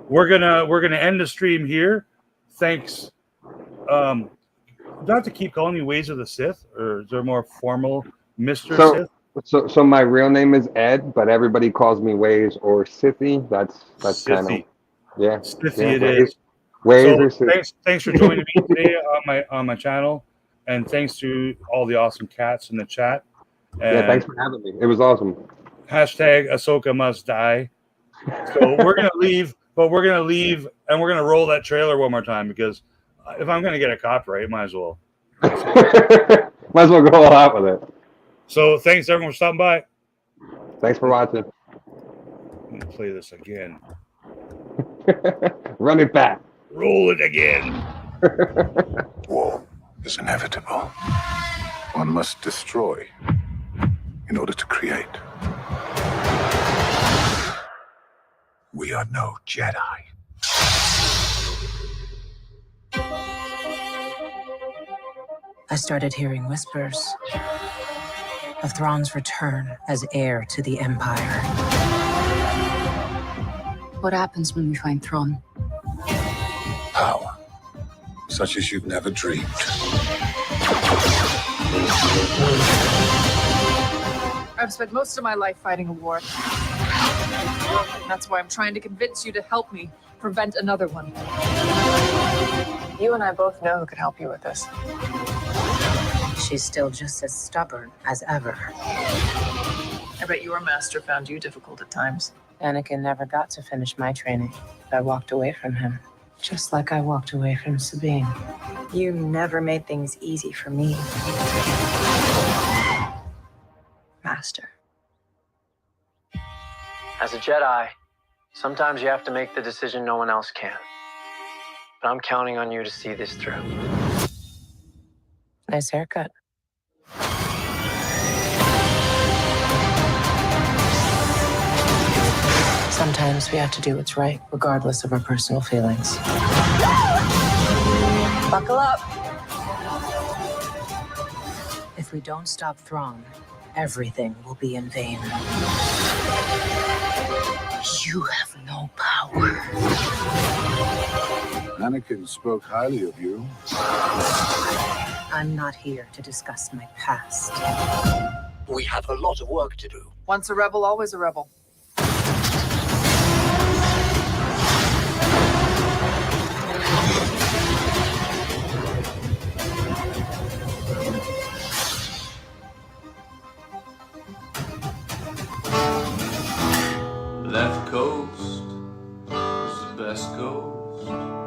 we're gonna end the stream here. Thanks. Do I have to keep calling you Ways of the Sith, or is there more formal Mr. Sith? So my real name is Ed, but everybody calls me Waze or Sithy. That's kind of Sithy it is. Waze or Sithy. Thanks for joining me today on my channel, and thanks to all the awesome cats in the chat. And thanks for having me. It was awesome. Hashtag Ahsoka must die. So we're gonna leave, and we're gonna roll that trailer one more time, because if I'm gonna get a copyright, might as well. Might as well go all out with it. So thanks everyone for stopping by. Thanks for watching. I'm gonna play this again. Run it back. Roll it again. War is inevitable. One must destroy in order to create. We are no Jedi. I started hearing whispers of Thrawn's return as heir to the Empire. What happens when we find Thrawn? Power, such as you've never dreamed. I've spent most of my life fighting a war. That's why I'm trying to convince you to help me prevent another one. You and I both know who could help you with this. She's still just as stubborn as ever. I bet your master found you difficult at times. Anakin never got to finish my training. I walked away from him, just like I walked away from Sabine. You never made things easy for me, Master. As a Jedi, sometimes you have to make the decision no one else can. But I'm counting on you to see this through. Nice haircut. Sometimes we have to do what's right, regardless of our personal feelings. Buckle up. If we don't stop Thrawn, everything will be in vain. You have no power. Anakin spoke highly of you. I'm not here to discuss my past. We have a lot of work to do. Once a rebel, always a rebel. Left coast is the best coast.